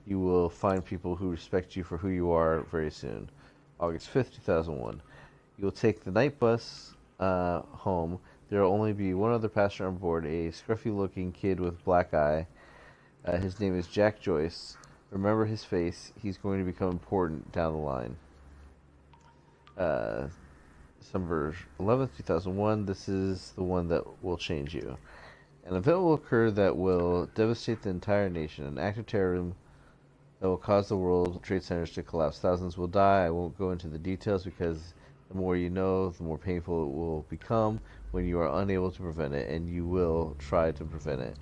S1: You will find people who respect you for who you are very soon. August 5th, 2001. You will take the night bus home. There will only be one other passenger on board, a scruffy-looking kid with black eye. His name is Jack Joyce. Remember his face. He's going to become important down the line. December 11th, 2001. This is the one that will change you. An event will occur that will devastate the entire nation. An act of terrorism that will cause the World Trade Centers to collapse. Thousands will die. I won't go into the details because the more you know, the more painful it will become when you are unable to prevent it, and you will try to prevent it.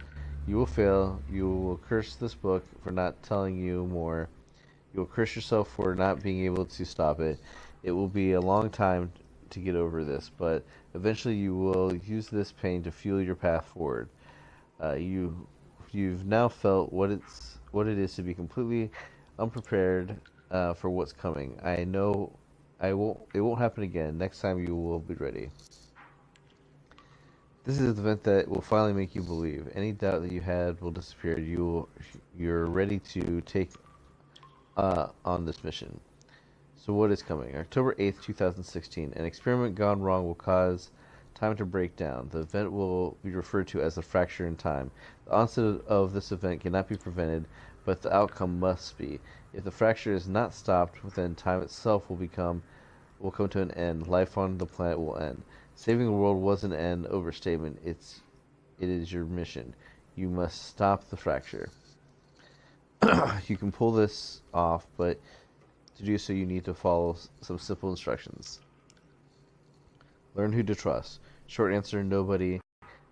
S1: You will fail. You will curse this book for not telling you more. You will curse yourself for not being able to stop it. It will be a long time to get over this, but eventually you will use this pain to fuel your path forward. You've now felt what it is to be completely unprepared for what's coming. I know it won't happen again. Next time you will be ready. This is the event that will finally make you believe. Any doubt that you had will disappear. You're ready to take on this mission. So what is coming? October 8th, 2016. An experiment gone wrong will cause time to break down. The event will be referred to as the fracture in time. The onset of this event cannot be prevented, but the outcome must be. If the fracture is not stopped, then time itself will come to an end. Life on the planet will end. Saving the world was an end overstatement. It is your mission. You must stop the fracture. You can pull this off, but to do so you need to follow some simple instructions. Learn who to trust. Short answer, nobody.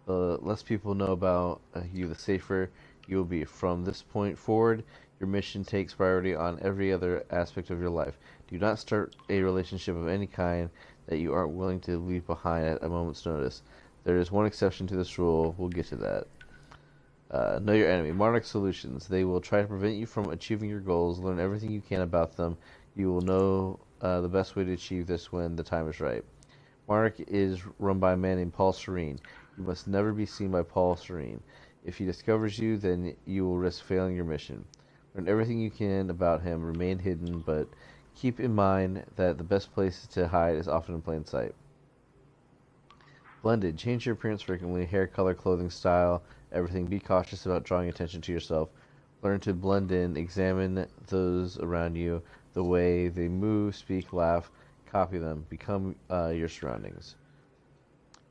S1: The less people know about you, the safer you will be. From this point forward, your mission takes priority on every other aspect of your life. Do not start a relationship of any kind that you aren't willing to leave behind at a moment's notice. There is one exception to this rule. We'll get to that. Know your enemy. Monarch Solutions. They will try to prevent you from achieving your goals. Learn everything you can about them. You will know the best way to achieve this when the time is right. Monarch is run by a man named Paul Serene. You must never be seen by Paul Serene. If he discovers you, then you will risk failing your mission. Learn everything you can about him. Remain hidden, but keep in mind that the best place to hide is often in plain sight. Blended. Change your appearance frequently. Hair color, clothing style, everything. Be cautious about drawing attention to yourself. Learn to blend in. Examine those around you. The way they move, speak, laugh. Copy them. Become your surroundings.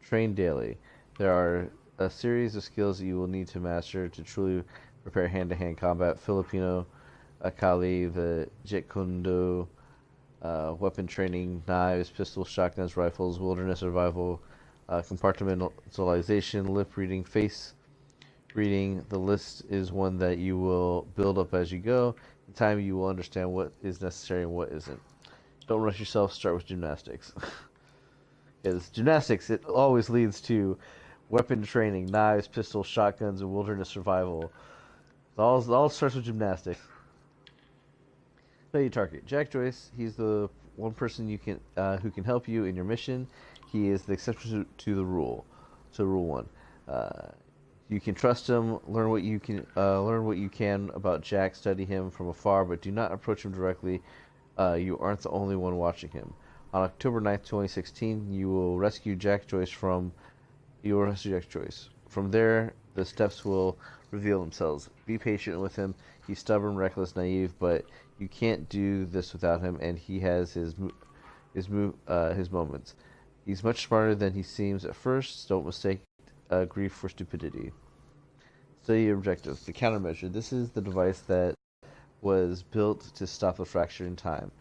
S1: Train daily. There are a series of skills that you will need to master to truly prepare hand-to-hand combat. Filipino Akali, the Jeet Kune Do, weapon training, knives, pistols, shotguns, rifles, wilderness survival, compartmentalization, lip reading, face reading. The list is one that you will build up as you go. In time, you will understand what is necessary and what isn't. Don't rush yourself. Start with gymnastics. Because gymnastics, it always leads to weapon training, knives, pistols, shotguns, and wilderness survival. It all starts with gymnastics. Know your target. Jack Joyce. He's the one person you can who can help you in your mission. He is the exception to the rule. To rule one. You can trust him. Learn what you can about Jack. Study him from afar, but do not approach him directly. You aren't the only one watching him. On October 9th, 2016, you will rescue Jack Joyce from. From there, the steps will reveal themselves. Be patient with him. He's stubborn, reckless, naive, but you can't do this without him, and he has his moments. He's much smarter than he seems at first. Don't mistake grief for stupidity. Study your objectives. The countermeasure. This is the device that was built to stop the fracture in time.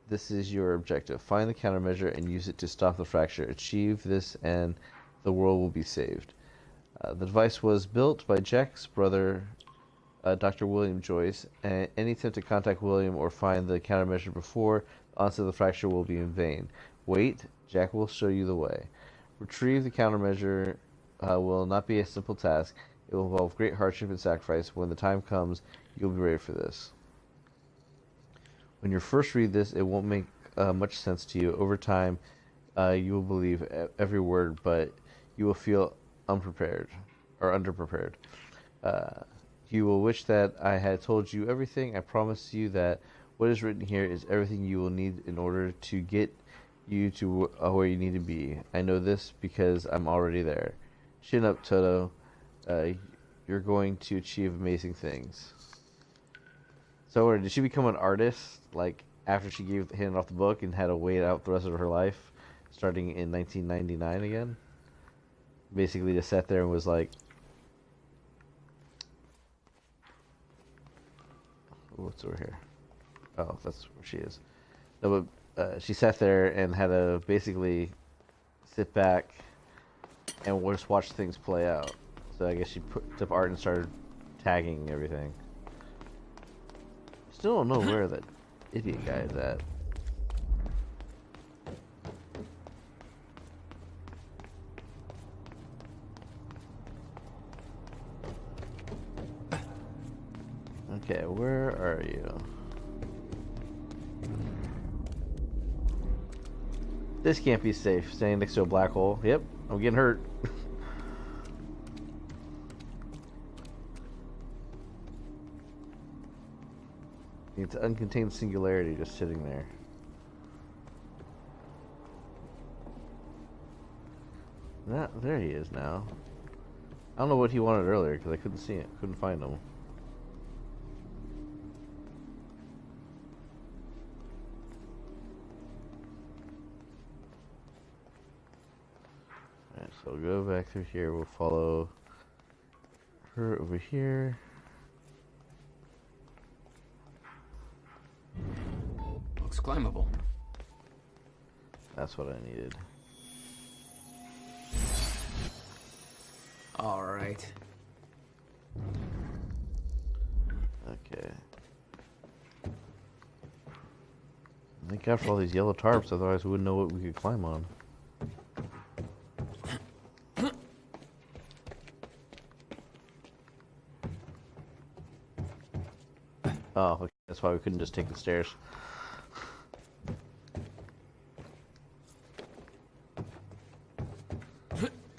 S1: This is your objective. Find the countermeasure and use it to stop the fracture. Achieve this and the world will be saved. The device was built by Jack's brother, Dr. William Joyce, and any attempt to contact William or find the countermeasure before the onset of the fracture will be in vain. Wait, Jack will show you the way. Retrieve the countermeasure will not be a simple task. It will involve great hardship and sacrifice. When the time comes, you'll be ready for this. When you first read this, it won't make much sense to you. Over time, you will believe every word, but you will feel unprepared or underprepared. You will wish that I had told you everything. I promise you that what is written here is everything you will need in order to get you to where you need to be. I know this because I'm already there. Chin up, Toto. You're going to achieve amazing things. So, did she become an artist, like, after she handed off the book and had to wait out the rest of her life, starting in 1999 again? Basically just sat there and was like, what's over here? Oh, that's where she is. No, but she sat there and had to basically sit back and just watch things play out. So I guess she put up art and started tagging everything. Still don't know where that idiot guy is at. Okay, where are you? This can't be safe, standing next to a black hole. Yep, I'm getting hurt. It's uncontained singularity just sitting there. There he is now. I don't know what he wanted earlier because I couldn't see it, couldn't find him. Alright, so we'll go back through here. We'll follow her over here.
S4: Looks climbable.
S1: That's what I needed.
S4: All right.
S1: Okay. Thank God for all these yellow tarps, otherwise we wouldn't know what we could climb on. Oh, okay. That's why we couldn't just take the stairs.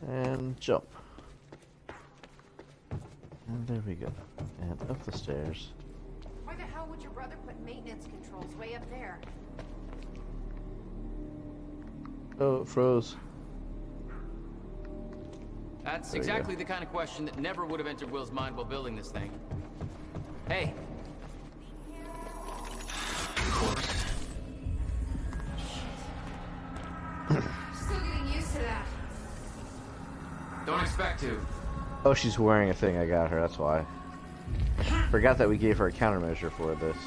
S1: And jump. And there we go. And up the stairs.
S5: Why the hell would your brother put maintenance controls way up there?
S1: Oh, it froze.
S4: That's
S1: There you
S4: exactly the kind of question that never would have entered Will's mind while building this thing. Hey.
S5: Still getting used to that.
S4: Don't expect to.
S1: Oh, she's wearing a thing. I got her. That's why. Forgot that we gave her a countermeasure for this.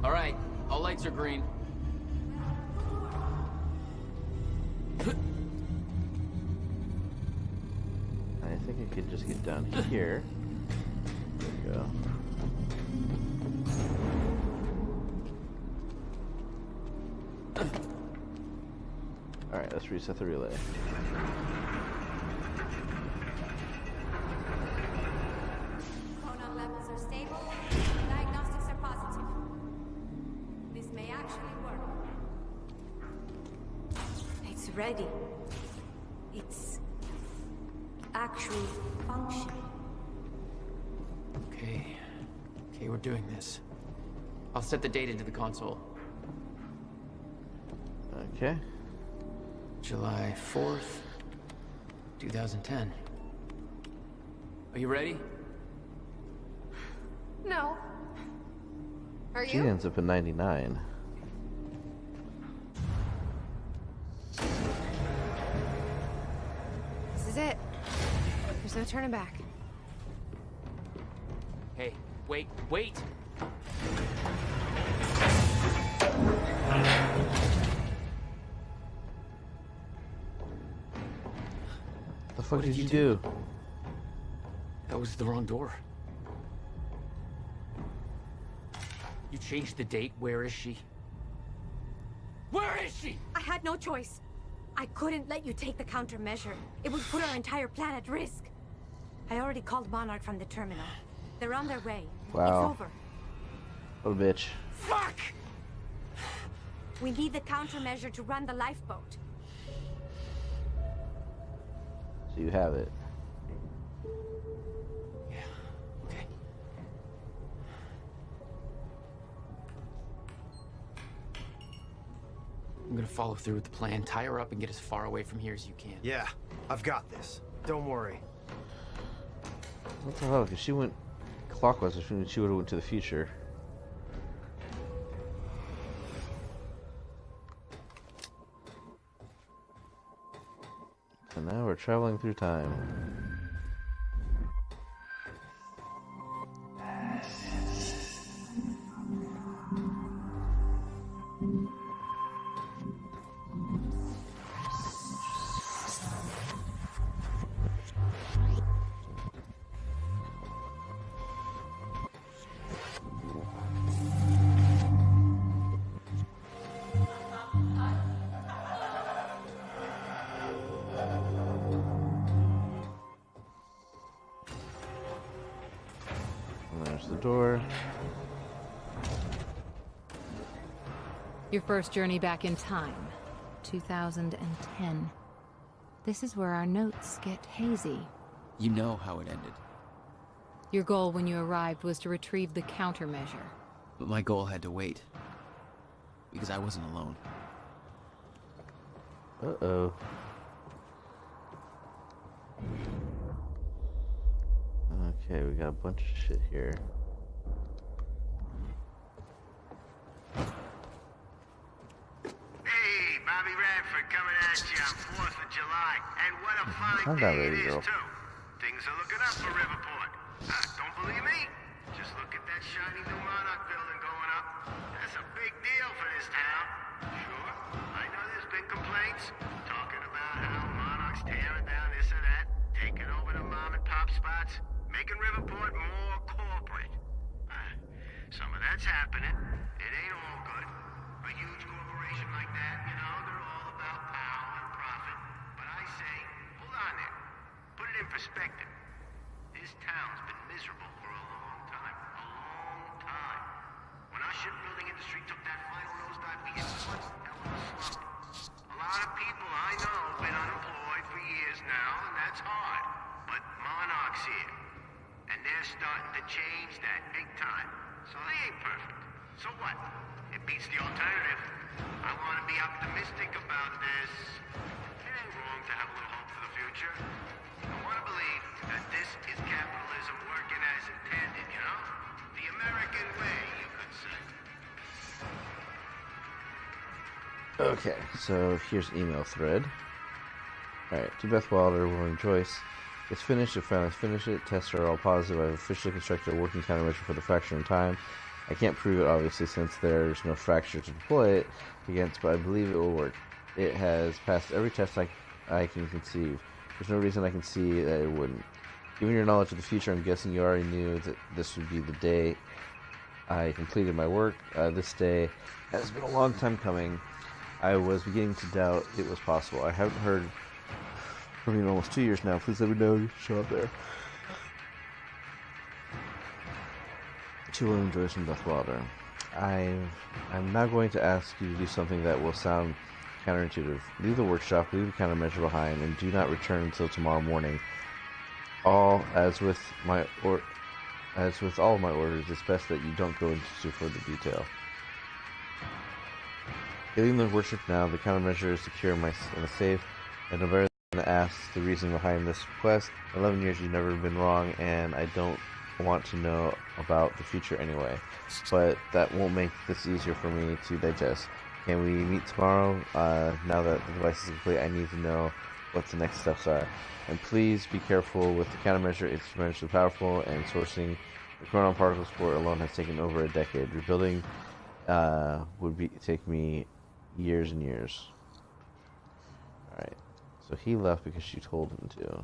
S4: All right. All lights are green.
S1: I think I could just get down here. There we go. Alright, let's reset the relay.
S12: Chronon levels are stable. Diagnostics are positive. This may actually work. It's ready. It's actually functioning.
S4: Okay. Okay, we're doing this. I'll set the date into the console.
S1: Okay.
S4: July 4th, 2010. Are you ready?
S5: No. Are
S1: She
S5: you?
S1: ends up in 99.
S5: This is it. There's no turning back.
S4: Hey, wait, wait!
S1: The fuck
S4: What
S1: did you do?
S4: That was the wrong door. You changed the date. Where is she? Where is she?
S12: I had no choice. I couldn't let you take the countermeasure. It would put our entire plan at risk. I already called Monarch from the terminal. They're on their way.
S1: Wow.
S12: It's over.
S1: What a bitch.
S4: Fuck!
S12: We need the countermeasure to run the lifeboat.
S1: So you have it.
S4: Okay. I'm gonna follow through with the plan. Tie her up and get as far away from here as you can.
S13: Yeah, I've got this. Don't worry.
S1: What the hell? Because she went clockwise, which means she would have went to the future. And now we're traveling through time. And there's the door.
S2: Your first journey back in time, 2010. This is where our notes get hazy.
S3: You know how it ended.
S2: Your goal when you arrived was to retrieve the countermeasure.
S3: But my goal had to wait. Because I wasn't alone.
S1: Uh-oh. Okay, we got a bunch of shit here.
S8: Hey, Bobby Radford coming at you on 4th of July. And what a fine
S1: Calm down,
S8: day it
S1: baby
S8: is,
S1: girl.
S8: too. Things are looking up for Riverport. Don't believe me? Just look at that shiny new Monarch building going up. That's a big deal for this town. Sure, I know there's been complaints. Talking about how Monarch's tearing down this or that, taking over the mom and pop spots, making Riverport more corporate. Some of that's happening. It ain't all good. A huge corporation like that, you know, they're all about power and profit. But I say, hold on there. Put it in perspective. This town's been miserable for a long time. A long time. When our shipbuilding industry took that final nosedive, we hit one hell of a slump. A lot of people I know have been unemployed for years now, and that's hard. But Monarch's here. And they're starting to change that big time. So they ain't perfect. So what? It beats the alternative. I want to be optimistic about this. It ain't wrong to have a little hope for the future. I want to believe that this is capitalism working as intended, you know? The American way, you could say.
S1: Okay, so here's an email thread. Alright, to Beth Wilder, William Joyce. It's finished, I finally finished it. Tests are all positive. I've officially constructed a working countermeasure for the fracture in time. I can't prove it, obviously, since there's no fracture to deploy it against, but I believe it will work. It has passed every test I can conceive. There's no reason I can see that it wouldn't. Given your knowledge of the future, I'm guessing you already knew that this would be the day I completed my work. This day has been a long time coming. I was beginning to doubt it was possible. I haven't heard from you in almost 2 years now. Please let me know you show up there. To William Joyce and Beth Wilder. I'm now going to ask you to do something that will sound counterintuitive. Leave the workshop, leave the countermeasure behind, and do not return until tomorrow morning. As with all my orders, it's best that you don't go into further detail. Leaving the workshop now, the countermeasure is secure in a safe, and I'm going to ask the reason behind this request. 11 years, you've never been wrong, and I don't want to know about the future anyway, but that won't make this easier for me to digest. Can we meet tomorrow? Now that the device is complete, I need to know what the next steps are. And please be careful with the countermeasure. It's tremendously powerful, and sourcing the chronon particle spore alone has taken over a decade. Rebuilding would take me years and years. Alright, so he left because she told him to.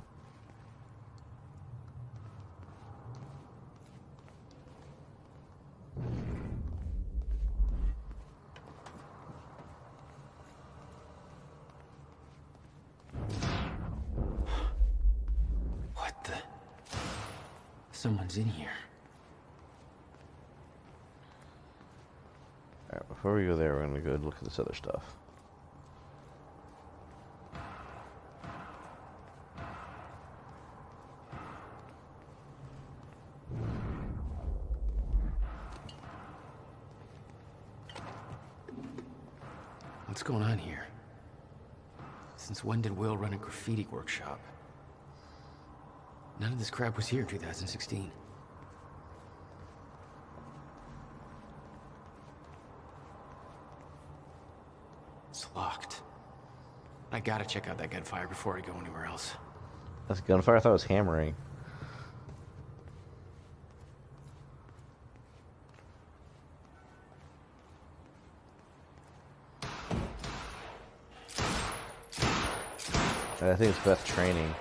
S4: What the? Someone's in here.
S1: Alright, before we go there, we're gonna go look at this other stuff.
S3: What's going on here? Since when did Will run a graffiti workshop? None of this crap was here in 2016. It's locked. I gotta check out that gunfire before I go anywhere else.
S1: That's gunfire? I thought it was hammering. I think it's Beth training.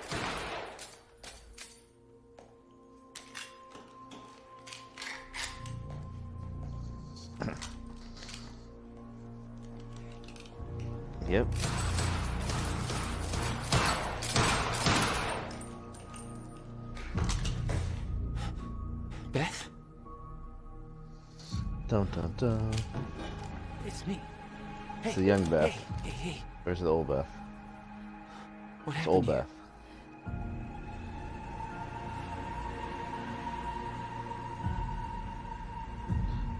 S1: Yep.
S4: Beth?
S1: Dun dun dun.
S4: It's me.
S1: It's the young Beth.
S4: Hey.
S1: Where's the old Beth?
S4: What
S1: It's
S4: happened
S1: old
S4: here?
S1: Beth.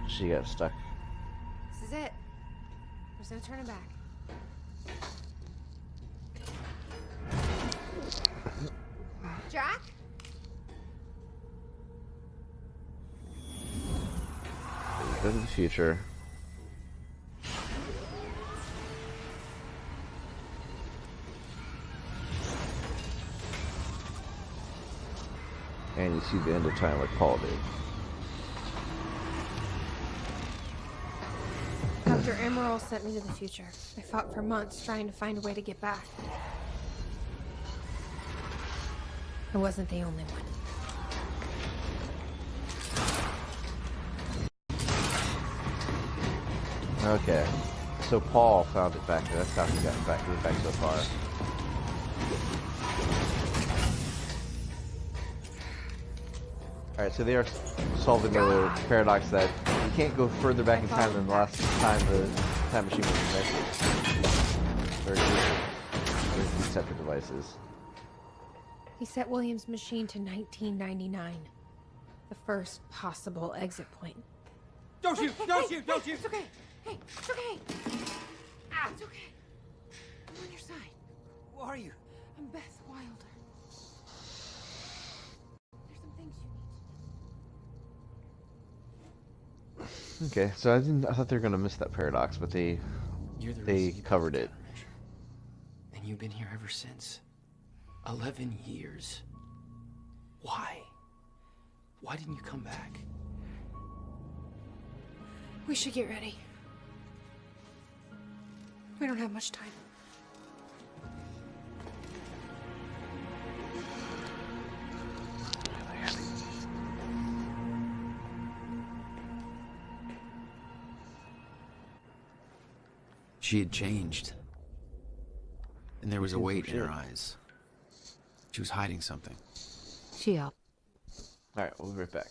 S1: She got stuck.
S5: This is it. There's no turning back. Jack?
S1: Go to the future. And you see the end of time like Paul did.
S5: Dr. Emerald sent me to the future. I fought for months trying to find a way to get back. I wasn't the only one.
S1: Okay. So Paul found it back there. That's how he got back so far. Alright, so they are solving the paradox that you can't go further back in time than the last time the time machine was invented. Very crucial. There's these separate devices.
S5: He set William's machine to 1999. The first possible exit point.
S11: Don't shoot! Don't shoot! Don't shoot!
S5: It's okay. Hey, it's okay. Ah, it's okay. I'm on your side.
S11: Who are you?
S5: I'm Beth Wilder. There's some things you need to know.
S1: Okay, so I thought they were gonna miss that paradox, but they covered it.
S3: And you've been here ever since. 11 years. Why? Why didn't you come back?
S5: We should get ready. We don't have much time.
S3: She had changed. And there was a weight in her eyes. She was hiding something.
S2: She up.
S1: Alright, we'll be right back.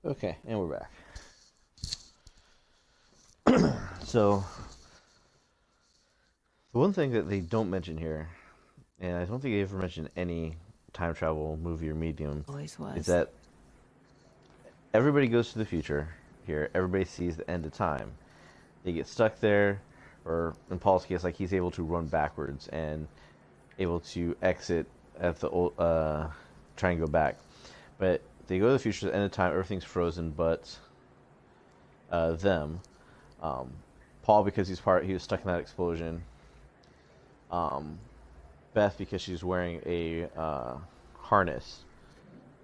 S1: Okay, and we're back. So, the one thing that they don't mention here, and I don't think they ever mention any time travel movie or medium,
S2: Always was.
S1: is that everybody goes to the future here. Everybody sees the end of time. They get stuck there, or in Paul's case, like he's able to run backwards and able to exit at the old, try and go back. But they go to the future, the end of time, everything's frozen, but them. Paul, because he was stuck in that explosion. Beth, because she's wearing a harness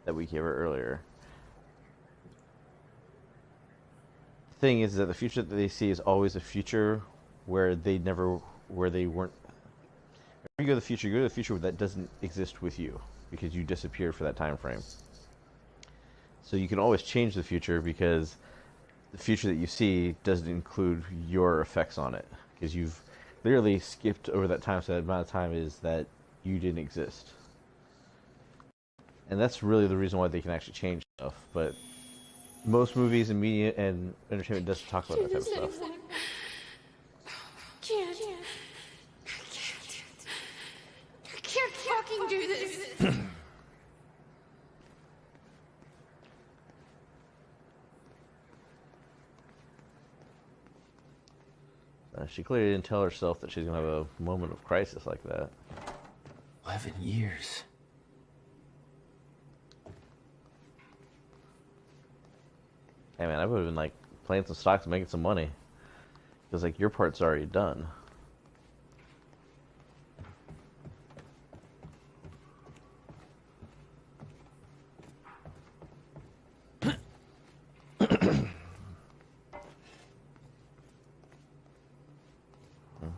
S1: that we gave her earlier. The thing is that the future that they see is always a future where they weren't. If you go to the future, you go to the future that doesn't exist with you because you disappeared for that time frame. So you can always change the future because the future that you see doesn't include your effects on it because you've literally skipped over that time, so that amount of time is that you didn't exist. And that's really the reason why they can actually change stuff, but most movies and media and entertainment doesn't talk about that type of stuff.
S5: I can't fucking do this.
S1: She clearly didn't tell herself that she's going to have a moment of crisis like that.
S3: 11 years.
S1: Hey man, I would have been like playing some stocks and making some money. Because like your part's already done.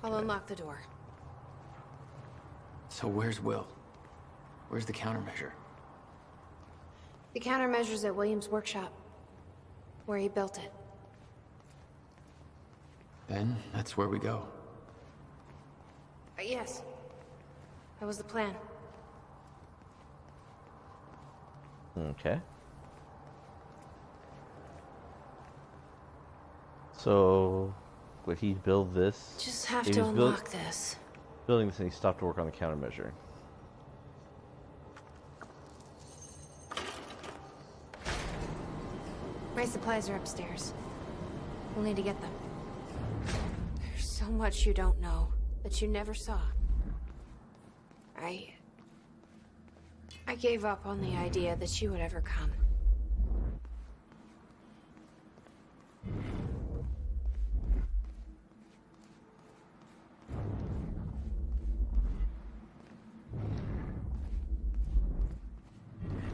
S5: I'll unlock the door.
S3: So where's Will? Where's the countermeasure?
S5: The countermeasure's at William's workshop, where he built it.
S3: Then that's where we go.
S5: Yes. That was the plan.
S1: Okay. So, would he build this?
S5: Just have
S1: He
S5: to
S1: was
S5: unlock this.
S1: Building this and he stopped to work on the countermeasure.
S5: My supplies are upstairs. We'll need to get them. There's so much you don't know, that you never saw. I gave up on the idea that you would ever come.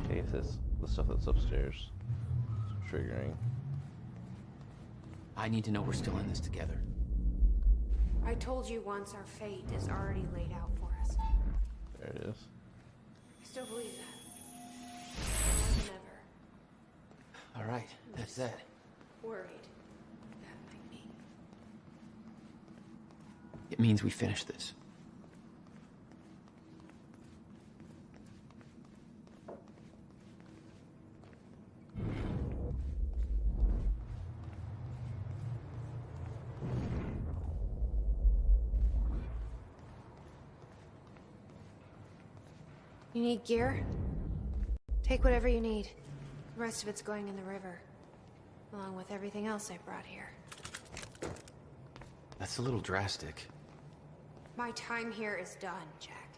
S1: Okay, this is the stuff that's upstairs. It's triggering.
S3: I need to know we're still in this together.
S5: I told you once our fate is already laid out for us.
S1: There it is.
S5: I still believe that. More than ever.
S3: All right, that's that.
S5: Worried. That might be.
S3: It means we finish this.
S5: You need gear? Take whatever you need. The rest of it's going in the river. Along with everything else I brought here.
S3: That's a little drastic.
S5: My time here is done, Jack.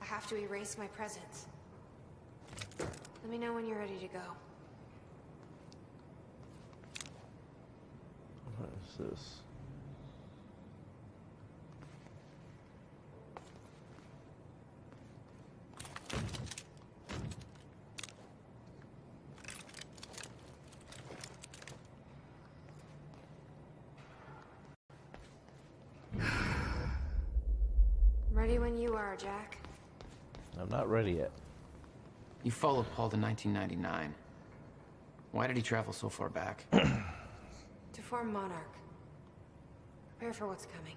S5: I have to erase my presence. Let me know when you're ready to go.
S1: What is this?
S5: Ready when you are, Jack.
S1: I'm not ready yet.
S3: You followed Paul to 1999. Why did he travel so far back?
S5: To form Monarch. Prepare for what's coming.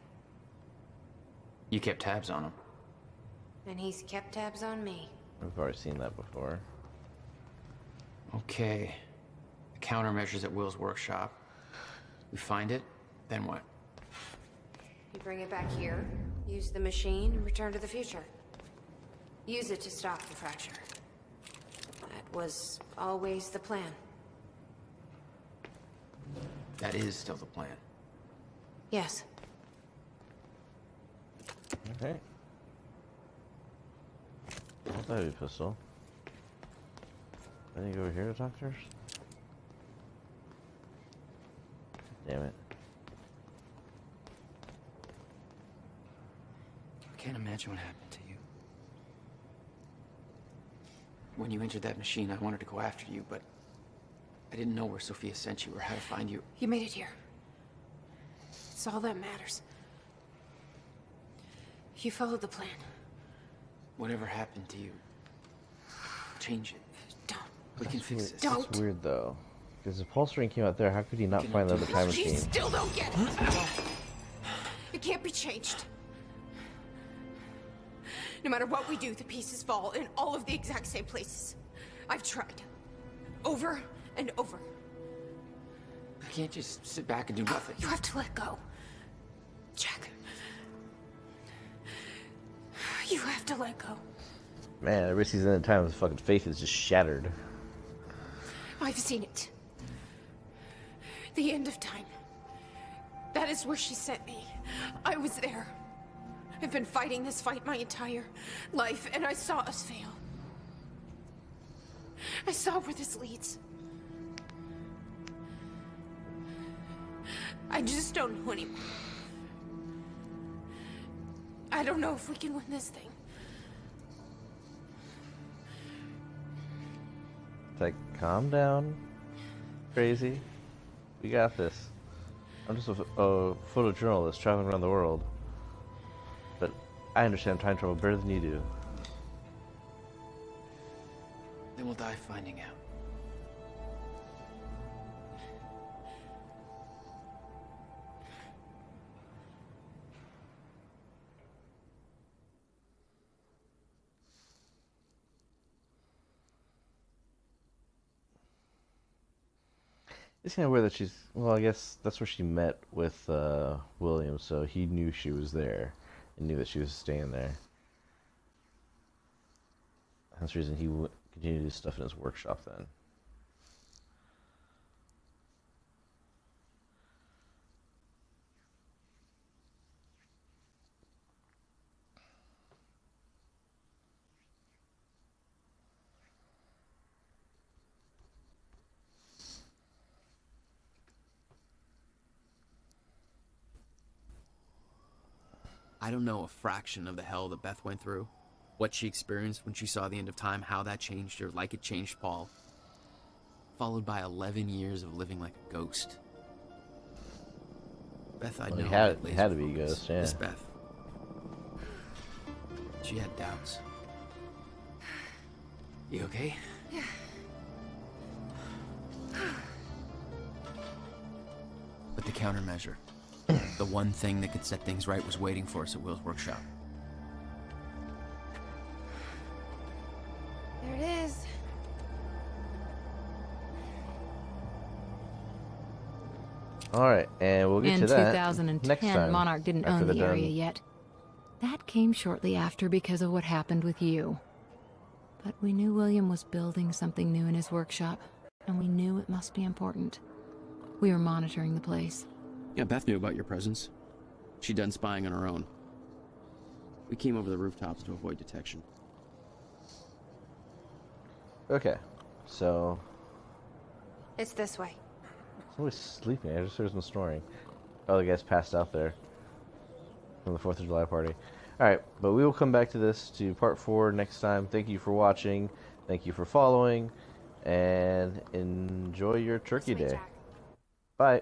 S3: You kept tabs on him.
S5: And he's kept tabs on me.
S1: We've already seen that before.
S3: Okay. The countermeasures at Will's workshop. We find it, then what?
S5: You bring it back here, use the machine, and return to the future. Use it to stop the fracture. That was always the plan.
S3: That is still the plan.
S5: Yes.
S1: Okay. What's that heavy pistol? I think over here to talk to her. Damn it.
S3: I can't imagine what happened to you. When you entered that machine, I wanted to go after you, but I didn't know where Sophia sent you or how to find you.
S5: You made it here. It's all that matters. You followed the plan.
S3: Whatever happened to you, change it.
S5: Don't.
S3: We can fix this.
S5: Don't.
S1: That's weird though. Because the pulse ring came out there, how could he not find the other time
S5: You
S1: machine?
S5: still don't get it. It can't be changed. No matter what we do, the pieces fall in all of the exact same places. I've tried. Over and over.
S3: I can't just sit back and do nothing.
S5: You have to let go. Jack. You have to let go.
S1: Man, every season at a time, his fucking faith is just shattered.
S5: I've seen it. The end of time. That is where she sent me. I was there. I've been fighting this fight my entire life, and I saw us fail. I saw where this leads. I just don't know anymore. I don't know if we can win this thing.
S1: It's like, calm down, crazy. We got this. I'm just a photojournalist traveling around the world. But I understand time travel better than you do.
S3: Then we'll die finding out.
S1: It's kind of weird that she's... Well, I guess that's where she met with William, so he knew she was there and knew that she was staying there. That's the reason he continued to do stuff in his workshop then.
S3: I don't know a fraction of the hell that Beth went through. What she experienced when she saw the end of time, how that changed her, like it changed Paul. Followed by 11 years of living like a ghost. Beth, I know.
S1: It had to be a ghost, yeah.
S3: This Beth. She had doubts. You okay?
S5: Yeah.
S3: But the countermeasure, the one thing that could set things right, was waiting for us at Will's workshop.
S5: There it is.
S1: Alright, and we'll get
S2: In
S1: to that
S2: 2010,
S1: next time.
S2: Monarch didn't
S1: after
S2: own the
S1: they're
S2: area
S1: done.
S2: yet. That came shortly after because of what happened with you. But we knew William was building something new in his workshop, and we knew it must be important. We were monitoring the place.
S3: Yeah, Beth knew about your presence. She'd done spying on her own. We came over the rooftops to avoid detection.
S1: Okay, so...
S5: It's this way.
S1: Somebody's sleeping. I just heard some snoring. Oh, the guy's passed out there from the 4th of July party. Alright, but we will come back to this, to part 4 next time. Thank you for watching. Thank you for following. And enjoy your turkey day. Bye.